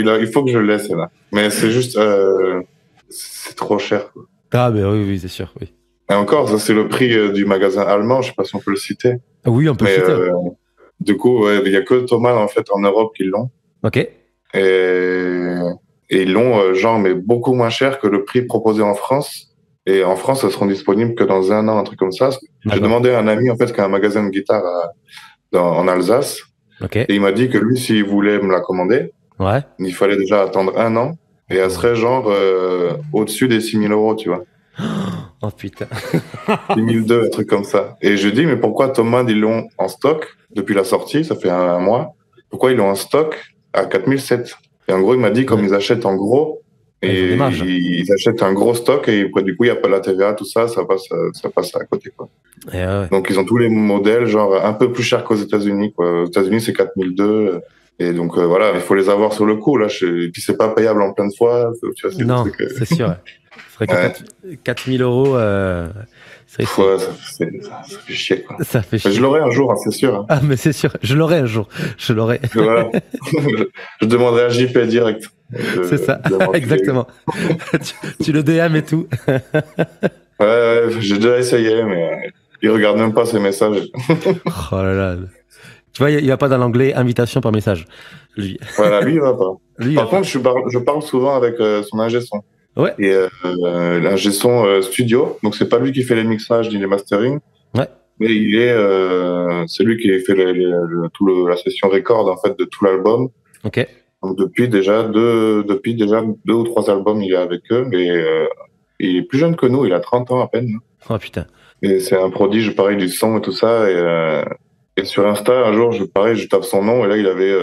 que je le laisse là. Mais c'est juste, c'est trop cher, quoi. Ah, mais oui, c'est sûr, oui. Et encore, ça c'est le prix du magasin allemand, je sais pas si on peut le citer. Oui, on peut le citer. Du coup, il y a que Thomann en fait en Europe qui l'ont. Ok. Et ils l'ont mais beaucoup moins cher que le prix proposé en France. Et en France, ça seront disponibles que dans 1 an, un truc comme ça. J'ai demandé à un ami en fait qui a un magasin de guitare en Alsace. Okay. Et il m'a dit que lui, s'il voulait me la commander, il fallait déjà attendre 1 an. Et elle serait genre au-dessus des 6 000 €, tu vois. Oh putain. 6 200, un truc comme ça. Et je dis, mais pourquoi Thomann, ils l'ont en stock depuis la sortie, ça fait 1 mois. Pourquoi ils l'ont en stock à 4 700? Et en gros, il m'a dit, comme ils achètent en gros, Ils ont des Et marges. ils achètent un gros stock et du coup, il n'y a pas la TVA, tout ça, ça passe à côté, quoi. Et ouais. Donc, ils ont tous les modèles, genre un peu plus cher qu'aux États-Unis, quoi. Aux États-Unis, c'est 4002. Et donc, voilà, il faut les avoir sur le coup, là. Et puis, c'est pas payable en plein de fois. Tu vois, c'est des Non, trucs. c'est sûr. Ouais. C'est vrai que Ouais. 4 000 euros, c'est vrai que Ouais, ça fait chier, quoi. ça fait Mais je chier. l'aurai un jour, hein, c'est sûr. Hein. Ah, mais c'est sûr, je l'aurai un jour. Je l'aurai. Voilà. Je demanderai à JP direct C'est ça, de m'enfiler. exactement. Tu le DM et tout. Ouais, j'ai déjà essayé, mais il regarde même pas ses messages. Oh là là. Tu vois, il va pas dans l'anglais invitation par message. Lui, Voilà, lui, il va pas. lui, il va Par pas. contre, je parle souvent avec son ingé son. Ouais, Et l'ingé son studio, donc c'est pas lui qui fait les mixages ni les mastering, ouais, mais c'est lui qui fait la session record en fait de tout l'album. ok. Donc depuis déjà deux ou trois albums, il est avec eux, mais il est plus jeune que nous, il a 30 ans à peine. Oh putain. Et c'est un prodige, pareil, du son et tout ça. Et sur Insta, un jour, pareil, je tape son nom, et là, il avait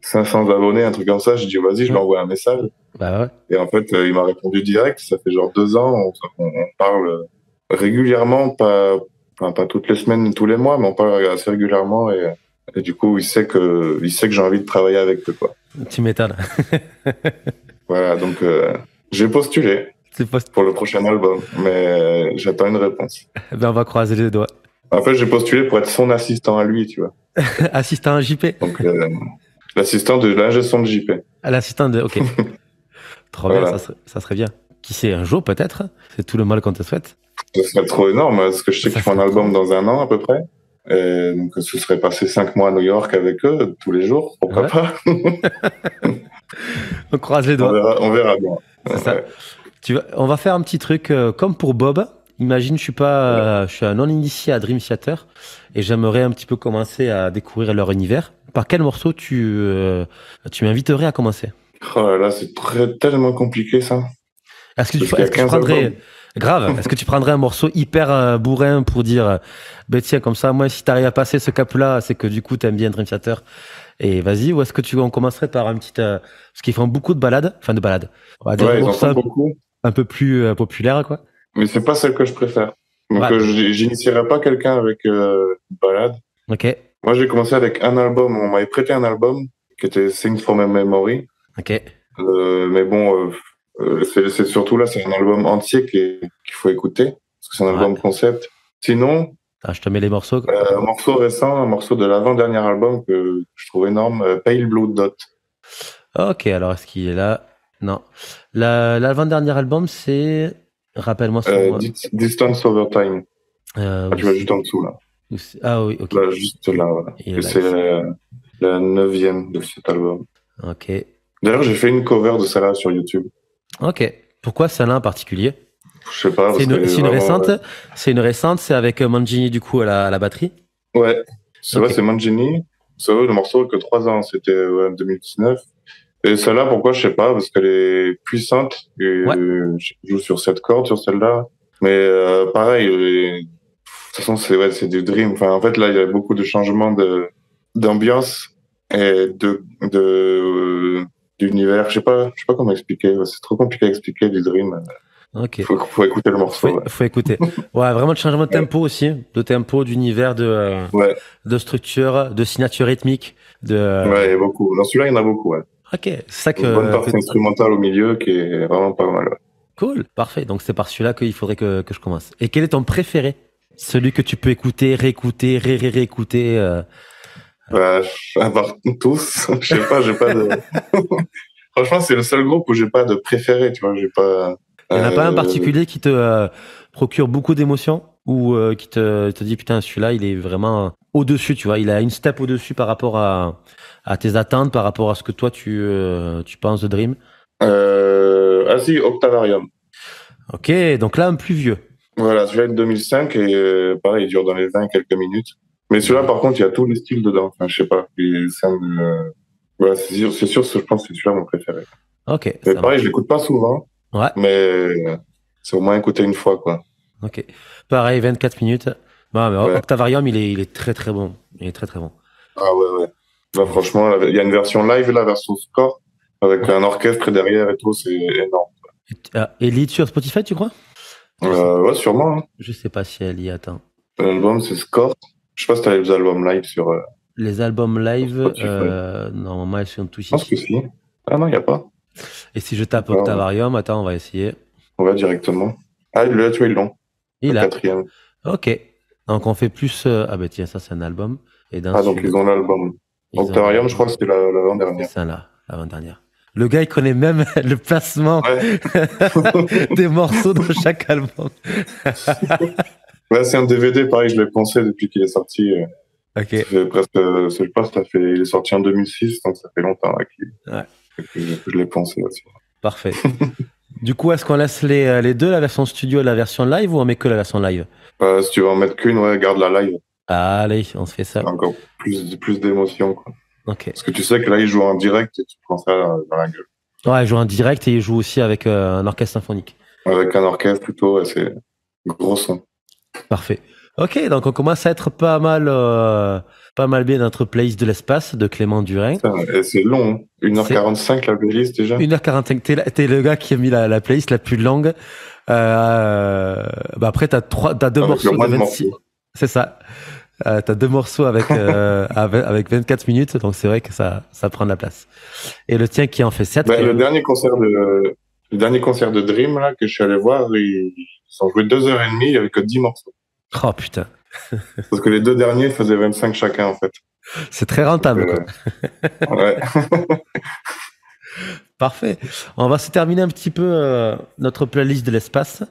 500 abonnés, un truc comme ça. J'ai dit, vas-y, je lui Hmm. envoie un message. Bah ouais. Et en fait, il m'a répondu direct. Ça fait genre 2 ans, on parle régulièrement, enfin, pas toutes les semaines, tous les mois, mais on parle assez régulièrement. Et du coup, il sait que j'ai envie de travailler avec eux, quoi. Tu m'étonnes. Voilà, donc j'ai postulé C'est pas... pour le prochain album, mais j'attends une réponse. Ben, on va croiser les doigts. En fait, j'ai postulé pour être son assistant à lui, tu vois. Assistant à JP. Donc, l'assistant de l'ingé son de JP. À l'assistant de. Ok. Trop bien, Voilà. ça serait bien. Qui sait, un jour peut-être. C'est tout le mal qu'on te souhaite. Ce serait trop énorme, parce que je sais Ça qu'ils font un serait album trop. dans un an à peu près. Et donc, ce serait passé 5 mois à New York avec eux, tous les jours, pourquoi Ouais. pas. On croise les doigts. On verra bien. C'est ça. Ouais. On va faire un petit truc comme pour Bob. Imagine, je suis un non-initié à Dream Theater et j'aimerais un petit peu commencer à découvrir leur univers. Par quel morceau tu m'inviterais à commencer? Oh là là, c'est tellement compliqué, ça. Est-ce que Parce qu'il y a est-ce que tu 15 prendrais, albums. grave, est-ce que tu prendrais un morceau hyper bourrin pour dire, ben tiens, comme ça, moi, si t'arrives à passer ce cap-là, c'est que du coup, t'aimes bien Dream Theater et vas-y, ou est-ce que on commencerait par un petit, parce qu'ils font beaucoup de balades, enfin de balades, on va dire des Ouais, ils en morceaux font beaucoup. un peu plus populaires, quoi. Mais c'est pas celle que je préfère. Donc, Ouais, j'initierai pas quelqu'un avec une balade. ok, Moi, j'ai commencé avec un album. On m'avait prêté un album qui était Things from a Memory. ok. Mais bon, c'est surtout là, c'est un album entier qu'il faut écouter. Parce que c'est un Ouais. album concept. Sinon, Ah, je te mets les morceaux. un morceau récent, un morceau de l'avant-dernier album que je trouve énorme, Pale Blue Dot. Ok, alors est-ce qu'il est là? Non. L'avant-dernier album, c'est. Rappelle-moi son. Distance Over Time. Ah, Où tu vas juste en dessous, là. Ah oui, ok. Là, juste là, voilà. Il est Et là, c'est ici. la 9e de cet album. Ok. D'ailleurs, j'ai fait une cover de celle-là sur YouTube. Ok. Pourquoi celle-là en particulier? Je sais pas, C'est parce qu'elle est une vraiment... récente. C'est une récente. C'est avec Mangini du coup à la batterie. Ouais, c'est vrai, Ok. c'est Mangini. C'est vrai, le morceau a que 3 ans, c'était en 2019. Et celle-là, pourquoi, je sais pas, parce qu'elle est puissante. Et Ouais. je joue sur cette corde, sur celle-là. Mais pareil, de toute façon, c'est du dream. Enfin, en fait, là, il y a beaucoup de changements d'ambiance et d'univers. Je sais pas comment expliquer. C'est trop compliqué à expliquer du dream. Ok. Faut écouter le morceau. Ouais. Faut écouter. Ouais, vraiment de changement de tempo aussi, de tempo, d'univers, Ouais, de structure, de signature rythmique, de. ouais, il y a beaucoup. Dans celui-là, il y en a beaucoup. Ouais. Ok, c'est ça Une bonne que partie instrumentale au milieu qui est vraiment pas mal. Ouais. cool, parfait. Donc c'est par celui-là qu'il faudrait que je commence. Et quel est ton préféré? Celui que tu peux écouter, réécouter, réécouter. Bah, à part tous, je sais pas, j'ai pas de. Franchement, c'est le seul groupe où j'ai pas de préféré, tu vois, j'ai pas. Il n'y en a pas un particulier qui te procure beaucoup d'émotions ou qui te dit putain celui-là il est vraiment au-dessus, tu vois, il a une step au-dessus par rapport à tes attentes, par rapport à ce que toi tu penses de Dream. Ah si, Octavarium. Ok, donc là un plus vieux. Voilà, celui-là est de 2005 et pareil, il dure dans les 20 quelques minutes. Mais celui-là, par contre, il y a tous les styles dedans. Enfin, je sais pas. Voilà, c'est sûr, je pense que c'est celui-là mon préféré. Ok, Mais ça pareil, marche. je l'écoute pas souvent, Ouais, mais c'est au moins écouté une fois, quoi. ok. Pareil, 24 minutes. Bah, mais Ouais. Octavarium, il est très très bon. Il est très très bon. Ah ouais, ouais. Là, franchement, il y a une version live, la version score. avec un orchestre derrière et tout, c'est énorme. Et Elite sur Spotify, tu crois? Ouais, sûrement. Hein. Je sais pas si elle y attend. L'album, c'est Score. Je sais pas si t'as les albums live sur Les albums live, Spotify. normalement, elles sont tous Je pense que ici. si. Ah non, il n'y a pas. Et si je tape D'accord. Octavarium, attends, on va essayer. On va directement. Ah, là, tu vois, ils l'ont. Il Le a. quatrième. Ok. Donc on fait plus. Ah bah tiens, ça c'est un album. Et dans Ah, donc ils ont l'album. ils ont Octarium, je crois que c'était c'est l'avant-dernière. ça là, l'avant-dernière. Le gars, il connaît même le placement Ouais. Ouais, des morceaux de chaque album. c'est un DVD, pareil, je l'ai pensé depuis qu'il est sorti. Ok. Ça fait presque, je sais pas, il est sorti en 2006, donc ça fait longtemps là, Ouais. que je l'ai pensé aussi. Parfait. Du coup, est-ce qu'on laisse les deux, la version studio et la version live, ou on met que la version live? Si tu veux en mettre qu'une, ouais, garde la live. Allez, on se fait ça. Encore plus d'émotion, quoi. Ok. Parce que tu sais que là, il joue en direct et tu prends ça dans la gueule. Ouais, il joue en direct et il joue aussi avec un orchestre symphonique. Avec un orchestre plutôt, ouais, c'est gros son. Parfait. Ok, donc on commence à être pas mal bien dans notre playlist de l'espace de Clément Durin. Et c'est long, hein. 1h45 la playlist déjà. 1h45, t'es le gars qui a mis la playlist la plus longue. Après, t'as deux Avec morceaux le moins de de 26. morceaux. C'est ça. T'as deux morceaux avec 24 minutes, donc c'est vrai que ça prend de la place. Et le tien qui en fait 7. Le dernier concert de Dream là, que je suis allé voir, ils ont joué 2h30, il n'y avait que 10 morceaux. Oh putain. Parce que les deux derniers faisaient 25 chacun en fait. C'est très rentable, quoi. Ouais. Parfait. On va se terminer un petit peu notre playlist de l'espace.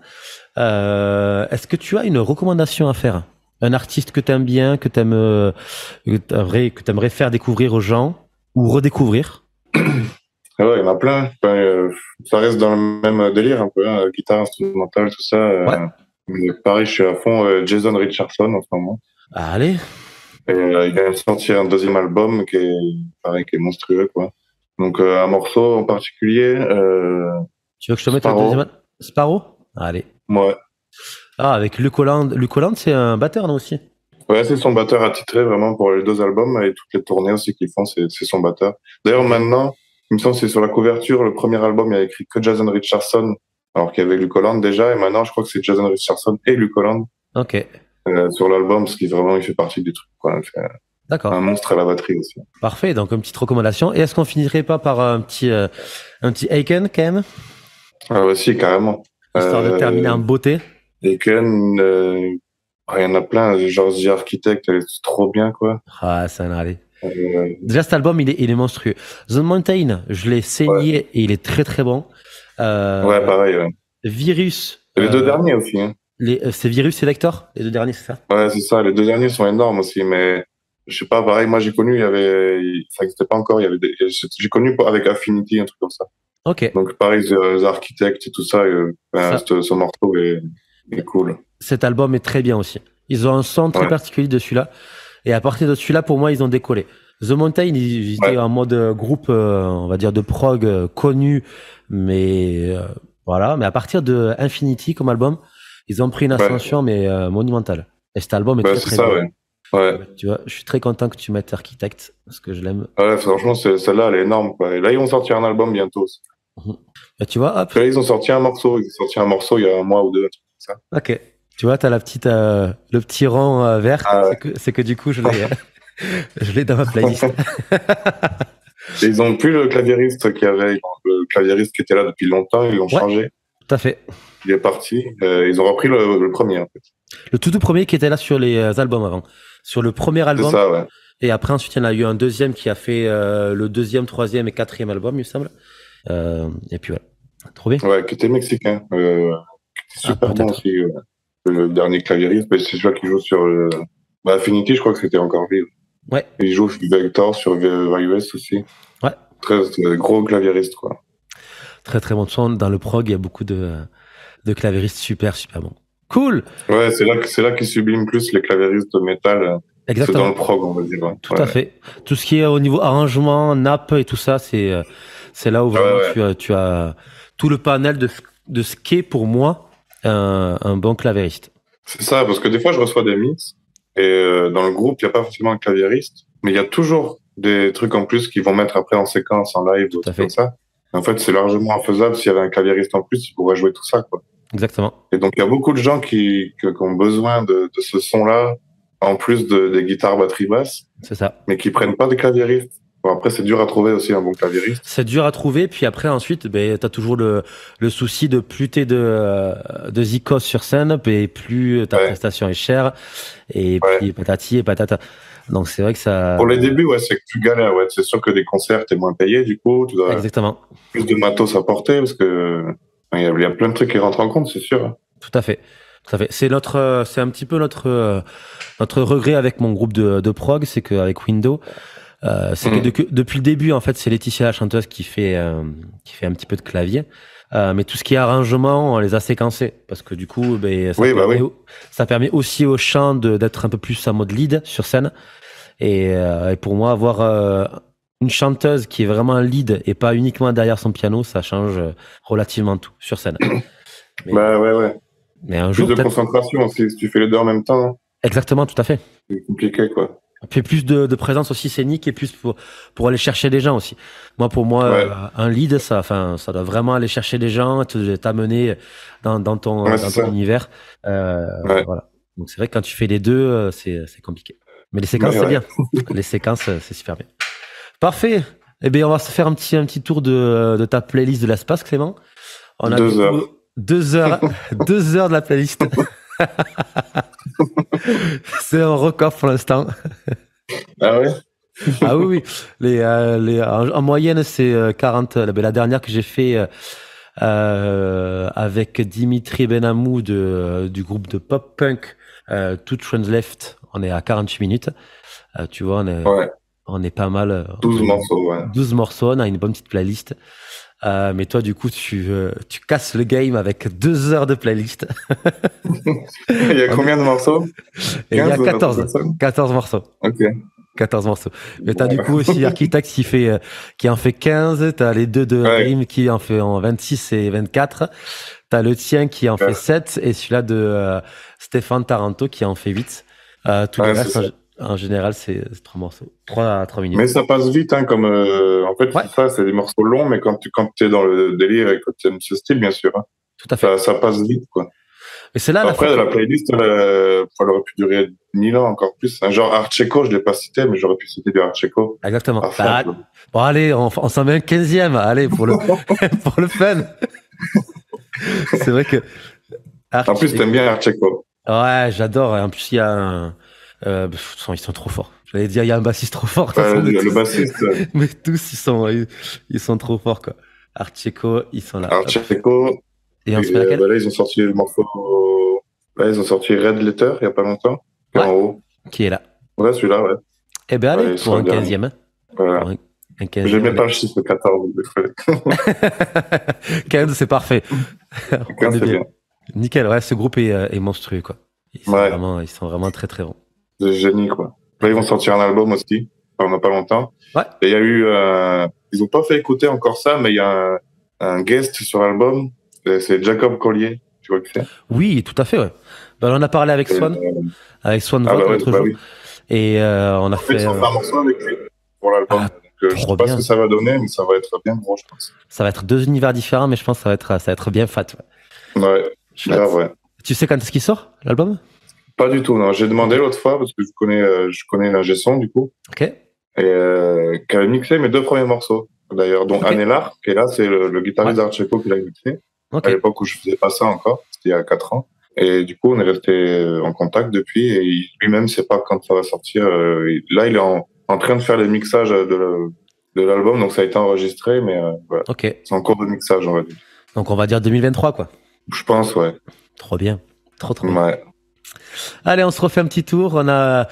Est-ce que tu as une recommandation à faire? Un artiste que tu aimes bien, que tu aimerais faire découvrir aux gens ou redécouvrir? Ah ouais, il y en a plein. Enfin, ça reste dans le même délire un peu, hein, guitare instrumentale, tout ça. Ouais. Mais pareil, je suis à fond Jason Richardson en ce moment. Allez. Et il vient de sortir un deuxième album qui est monstrueux, quoi. Donc un morceau en particulier. Tu veux que je te mette Sparrow. le deuxième? Sparrow? Allez. Ouais. Ah, avec Luc Holland. Luc Holland, c'est un batteur, non, aussi? Ouais, c'est son batteur attitré vraiment pour les deux albums et toutes les tournées aussi qu'ils font, c'est son batteur. D'ailleurs, maintenant, il me semble que c'est sur la couverture, le premier album, il y a écrit que Jason Richardson, alors qu'il y avait Luc Holland déjà, et maintenant, je crois que c'est Jason Richardson et Luc Holland Ok. sur l'album, parce qu'il vraiment, il fait partie du truc, quoi. C'est D'accord. un monstre à la batterie aussi. Parfait. Donc, une petite recommandation. Et est-ce qu'on finirait pas par un petit Aiken, quand même? Ah ouais, si, carrément. Histoire de terminer en beauté. Aiken, il y en a plein, genre The Architect, elle est trop bien, quoi. Ah, ça en allait. Déjà, cet album, il est monstrueux. The Mountain, je l'ai saigné et il est très très bon. Ouais, pareil. Ouais. Virus. Et les deux derniers aussi. Hein. C'est Virus et Vector, les deux derniers, c'est ça? Ouais, c'est ça. Les deux derniers sont énormes aussi, mais je sais pas, pareil. Moi, j'ai connu, ça n'existait pas encore. J'ai connu avec Affinity, un truc comme ça. Ok. Donc, pareil, The Architect et tout ça, ce morceau est cool. Cet album est très bien aussi. Ils ont un son très particulier de celui-là. Et à partir de celui-là, pour moi, ils ont décollé. The Mountain, ils étaient en mode groupe, on va dire, de prog connu, mais voilà. Mais à partir de Infinity comme album, ils ont pris une ascension, mais monumentale. Et cet album est très très bien. Ouais. Tu vois, je suis très content que tu mettes Architect, parce que je l'aime. Ouais, franchement, celle-là, elle est énorme, quoi. Et là, ils vont sortir un album bientôt aussi. Bah, tu vois, hop. Là, ils ont sorti un morceau. Ils ont sorti un morceau il y a un mois ou deux, un truc comme ça. Ok. Tu vois, t'as le petit rang vert. Ah, ouais. C'est que du coup, je l'ai dans ma playlist. Et ils ont plus le claviériste qui était là depuis longtemps. Ils l'ont changé. Tout à fait. Il est parti. Ils ont repris le premier, en fait. Le tout premier qui était là sur les albums avant. Sur le premier album. C'est ça, ouais. Et après, ensuite, il y en a eu un deuxième qui a fait le deuxième, troisième et quatrième album, il me semble. Et puis voilà. Trop bien. Ouais, qui était mexicain. Qui était super bon aussi. Le dernier claviériste, c'est celui qui joue sur Affinity, je crois que c'était encore vivre. Ouais. Il joue Vector sur VUS aussi. Ouais. Très gros claviériste, quoi. Très très bon son. Dans le prog, il y a beaucoup de claviéristes super bons. Cool. Ouais, c'est là qu'ils subliment plus les claviéristes de métal. Exactement. C'est dans le prog, on va dire. Ouais. Tout à fait. Tout ce qui est au niveau arrangement, nappe et tout ça, c'est là où vraiment tu as tout le panel de ce qu'est pour moi un bon claviériste. C'est ça, parce que des fois, je reçois des mix et dans le groupe, il n'y a pas forcément un claviériste, mais il y a toujours des trucs en plus qu'ils vont mettre après en séquence, en live, ou Tout à trucs comme ça. En fait, c'est largement faisable. S'il y avait un claviériste en plus, il pourrait jouer tout ça, quoi. Exactement. Et donc, il y a beaucoup de gens qui ont besoin de ce son-là, en plus des guitares, batterie, basse, C'est ça. mais qui prennent pas de claviériste. Bon, après, c'est dur à trouver aussi un bon claviériste. C'est dur à trouver, puis après ensuite, ben, t'as toujours le souci de plus t'es de zikos sur scène, et plus ta prestation est chère, et puis patati et patata. Donc c'est vrai que ça. Pour les débuts, ouais, c'est que tu galères, ouais. C'est sûr que des concerts, t'es moins payé, du coup, tu dois Exactement. plus de matos à porter, parce que il y a plein de trucs qui rentrent en compte, c'est sûr. Tout à fait. Tout à fait. C'est un petit peu notre regret avec mon groupe de prog, c'est qu'avec Windows, c'est que depuis le début, en fait, c'est Laetitia, la chanteuse, qui fait un petit peu de clavier. Mais tout ce qui est arrangement, on les a séquencés. Parce que du coup, ben, ça permet aussi au chant d'être un peu plus en mode lead sur scène. Et pour moi, avoir une chanteuse qui est vraiment un lead et pas uniquement derrière son piano, ça change relativement tout sur scène. Mais, ouais. Mais un plus jour, de concentration aussi, si tu fais les deux en même temps. Exactement, tout à fait. C'est compliqué, quoi. Puis plus de présence aussi scénique et plus pour aller chercher des gens aussi. Pour moi, un lead, ça doit vraiment aller chercher des gens, t'amener dans ton univers. Voilà. Donc c'est vrai que quand tu fais les deux, c'est compliqué. Mais les séquences, c'est bien. Les séquences, c'est super bien. Parfait. Eh bien, on va se faire un petit tour de ta playlist de l'espace, Clément. On a 2 heures. 2 heures, 2 heures de la playlist. C'est un record pour l'instant. Ah ouais? Ah oui. En moyenne, c'est 40. La dernière que j'ai fait avec Dimitri Benamou du groupe de pop-punk Two Trends Left, on est à 48 minutes. Tu vois, on est pas mal. 12 morceaux, ouais. 12 morceaux, on a une bonne petite playlist. Mais toi, du coup, tu casses le game avec 2 heures de playlist. Il y a combien de morceaux? Il y a 14 morceaux. Ok. 14 morceaux. Mais t'as du coup aussi Architect qui en fait 15. T'as les deux de Rim qui en fait en 26 et 24. T'as le tien qui en fait 7 et celui-là de Stéphane Taranto qui en fait 8. Tous les restes, en général, c'est 3 morceaux. 3 minutes. Mais ça passe vite, hein, comme, en fait, ça, c'est des morceaux longs, mais quand tu es dans le délire et que tu aimes ce style, bien sûr, hein, tout à fait. Ça passe vite, quoi. Et c'est là, après, la playlist, elle aurait pu durer 1000 ans, encore plus. Un genre Archeco, je l'ai pas cité, mais j'aurais pu citer du Archeco. Exactement. Bon, allez, on s'en met un 15e, allez, pour le fun. C'est vrai que. En plus, t'aimes bien Archeco. Ouais, j'adore. En plus, il y a ils sont trop forts. J'allais dire, il y a un bassiste trop fort. Le bassiste. Mais tous, ils sont trop forts, quoi. Archeco, ils sont là. Archeco. Et on se fait laquelle? Là, ils ont sorti le morceau. Là, ils ont sorti Red Letter il y a pas longtemps. En haut. Qui est là. Ouais, celui-là, ouais. Eh ben, allez, pour un 15e. Voilà. Un 15e. J'aimais pas le chiffre 14. 15, c'est parfait. 15, c'est bien. Nickel, ouais, ce groupe est monstrueux, quoi. Ils sont vraiment très, très bons. C'est génie, quoi. Là, ils vont sortir un album aussi, pendant pas longtemps. Ouais. Et il y a eu, ils ont pas fait écouter encore ça, mais il y a un guest sur l'album. C'est Jacob Collier. Tu vois qui c'est? Oui, tout à fait, ouais. Ben, on a parlé avec Swan. Avec Swan l'autre jour. Oui. Et on a fait. Ils ont fait un morceau avec lui pour l'album. Je sais pas ce que ça va donner, mais ça va être bien gros, je pense. Ça va être 2 univers différents, mais je pense que ça va être bien fat. Ouais. Ouais. Tu sais quand est-ce qu'il sort, l'album? Pas du tout, non. J'ai demandé l'autre fois parce que je connais l'ingé son, du coup. Ok. Et qui avait mixé mes 2 premiers morceaux, d'ailleurs, dont Anelar, qui est là, c'est le guitariste d'Archeco qui l'a mixé. À l'époque où je faisais pas ça encore, c'était il y a 4 ans. Et du coup, on est resté en contact depuis, et lui-même sait pas quand ça va sortir. Là, il est en train de faire les mixages de l'album, donc ça a été enregistré, mais voilà. Okay. C'est en cours de mixage, on va dire. Donc on va dire 2023, quoi. Je pense, ouais. Trop bien. Trop bien. Ouais. Allez, on se refait un petit tour. On a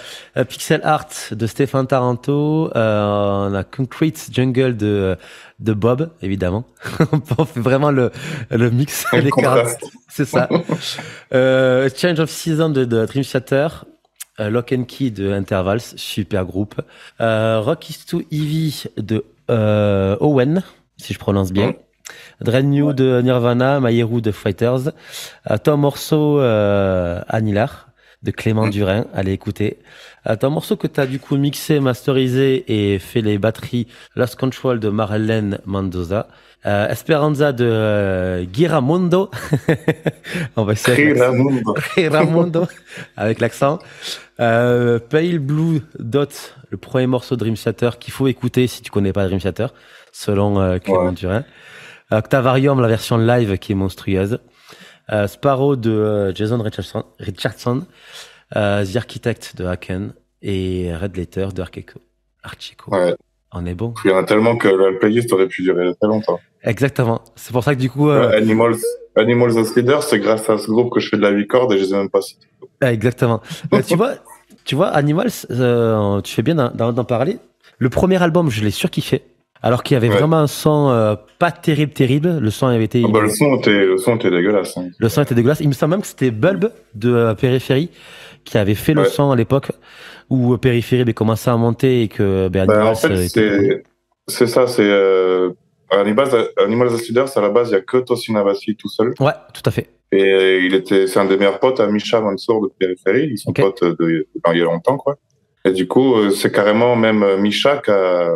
Pixel Art de Stéphane Taranto. On a Concrete Jungle de Bob, évidemment. On fait vraiment le mix des cartes. C'est ça. Change of Season de Dream Theater. Lock and Key de Intervals, super groupe. Rock is too Heavy de Owen, si je prononce bien. Dread New de Nirvana, Mayeru de Fighters, Tom Morceau, Annihilar, de Clément Durin. Allez écouter. T'as un morceau que t'as du coup mixé, masterisé et fait les batteries Lost Control de Marilyn Mendoza. Esperanza de Giramundo. On va essayer Giramundo avec l'accent. Pale Blue Dot, le premier morceau de Dream Theater qu'il faut écouter si tu connais pas Dream Theater, selon Clément Durin. Octavarium, la version live qui est monstrueuse. Sparrow de Jason Richardson. The Architect de Haken et Red Letter de Archico. Ouais. On est bon. Il y en a tellement que la playlist aurait pu durer très longtemps. Exactement. C'est pour ça que du coup... Animals as Leader, c'est grâce à ce groupe que je fais de la record et je les ai même pas cités. Exactement. tu vois, Animals, tu fais bien d'en parler. Le premier album, je l'ai surkiffé. Alors qu'il y avait vraiment un son pas terrible. Le son avait été... le son était dégueulasse. Hein. Le son était dégueulasse. Il me semble même que c'était Bulb de Périphérie qui avait fait le son à l'époque où Périphérie avait commencé à monter et que Animals... en fait, c'est ça. C'est Animals as Leaders, à la base, il n'y a que Tosin Abasi tout seul. Ouais, tout à fait. Et c'est un des meilleurs potes à Misha Mansour de Périphérie. Ils sont potes il y a longtemps, quoi. Et du coup, c'est carrément même Misha qui a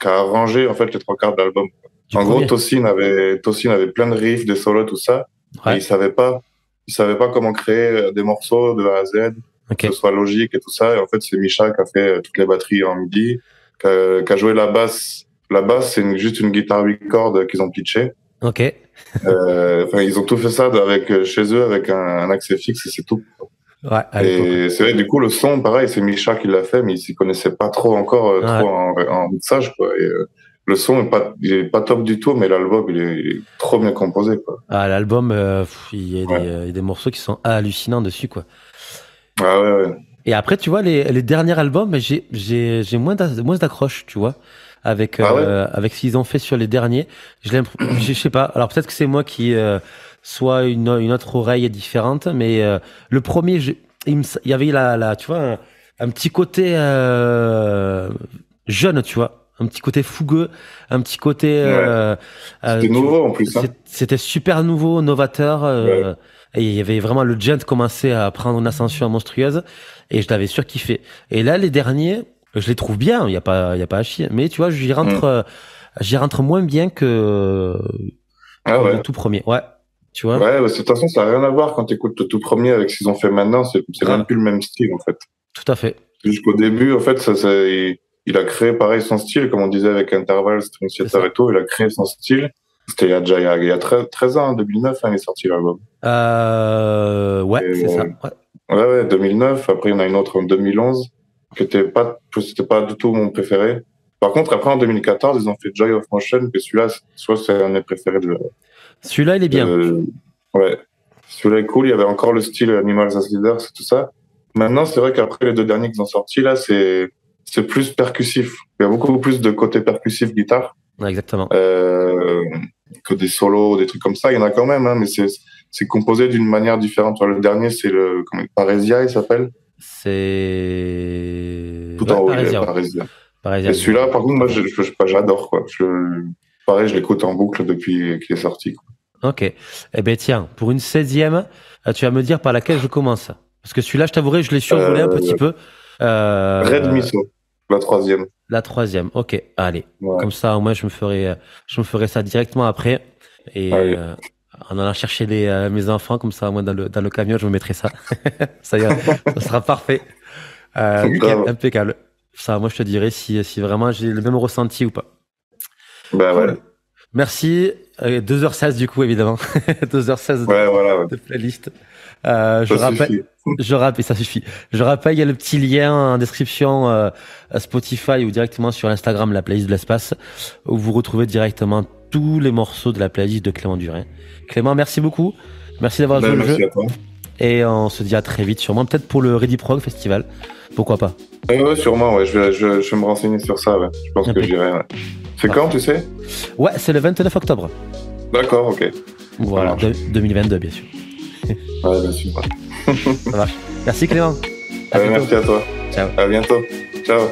arrangé en fait les 3/4 de l'album. En gros, Tosin avait plein de riffs, des solos, tout ça. Et il savait pas comment créer des morceaux de A à Z, que ce soit logique et tout ça. Et en fait, c'est Misha qui a fait toutes les batteries en MIDI, qui a joué la basse. La basse, c'est juste une guitare 8 cordes qu'ils ont pitché. Ok. Ils ont tout fait ça chez eux avec un accès fixe et c'est tout. Ouais, et c'est vrai, du coup, le son, pareil, c'est Misha qui l'a fait, mais il s'y connaissait pas trop encore en mixage, quoi. Et, le son il est pas top du tout, mais l'album, il est trop bien composé, quoi. Ah, l'album, il y a des morceaux qui sont hallucinants dessus, quoi. Ah ouais. Et après, tu vois, les derniers albums, j'ai moins d'accroche, tu vois, avec ce qu'ils ont fait sur les derniers. Je sais pas. Alors peut-être que c'est moi qui soit une autre oreille différente, mais le premier, il y avait tu vois, un petit côté jeune, tu vois. Un petit côté fougueux, un petit côté... c'était nouveau en plus. Hein. C'était super nouveau, novateur. Et il y avait vraiment le gent commençait à prendre une ascension monstrueuse. Et je l'avais surkiffé. Et là, les derniers, je les trouve bien. Il n'y a pas à chier. Mais tu vois, j'y rentre moins bien que le tout premier. Ouais. Tu vois. Ouais, de toute façon, ça n'a rien à voir quand tu écoutes le tout premier avec ce qu'ils ont fait maintenant. C'est même plus le même style, en fait. Tout à fait. Jusqu'au début, en fait, il a créé pareil son style, comme on disait avec Interval, Dream Theater et tout, il a créé son style. C'était il y a 13 ans, en 2009, il est sorti l'album. C'est ça. Ouais, 2009. Après, il y en a une autre en 2011, c'était pas du tout mon préféré. Par contre, après, en 2014, ils ont fait Joy of Motion, que celui-là, c'est un de mes préférés. Celui-là, il est bien. Ouais. Celui-là est cool. Il y avait encore le style Animals as Leaders, c'est tout ça. Maintenant, c'est vrai qu'après les deux derniers qu'ils ont sortis, là, c'est plus percussif. Il y a beaucoup plus de côté percussif guitare. Ouais, exactement. Que des solos, des trucs comme ça. Il y en a quand même, hein, mais c'est composé d'une manière différente. Le dernier, c'est Parésia, il s'appelle. C'est... Tout en haut, Parésia. Et celui-là, par contre, moi, j'adore, quoi. Pareil, je l'écoute en boucle depuis qu'il est sorti, quoi. Ok. Eh ben, tiens, pour une 16e, tu vas me dire par laquelle je commence. Parce que celui-là, je t'avouerai, je l'ai survolé un petit peu. Red Miso, la 3e. La 3e, ok, allez. Ouais. Comme ça, au moins, je me ferai ça directement après. Et en allant chercher mes enfants, comme ça, au moins, dans le camion, je me mettrai ça. Ça ira, ça sera parfait. Nickel, impeccable. Ça, moi, je te dirai si vraiment j'ai le même ressenti ou pas. Bah ouais. Merci. 2h16 du coup, évidemment. 2h16 de playlist. Je rappelle, ça suffit. Je rappelle, il y a le petit lien en description Spotify ou directement sur Instagram, la playlist de l'espace, où vous retrouvez directement tous les morceaux de la playlist de Clément Durin. Clément, merci beaucoup. Merci d'avoir joué le jeu. Merci à toi. Et on se dit à très vite, sûrement peut-être pour le Ready Prog Festival. Pourquoi pas? Ouais, sûrement, ouais. Je vais me renseigner sur ça, ouais. Je pense que j'irai. Ouais. C'est quand, tu sais? Ouais, c'est le 29 octobre. D'accord, ok. Voilà, 2022, bien sûr. Ouais, bien sûr. Ça marche. Merci Clément. Merci à toi. Ciao. À bientôt. Ciao.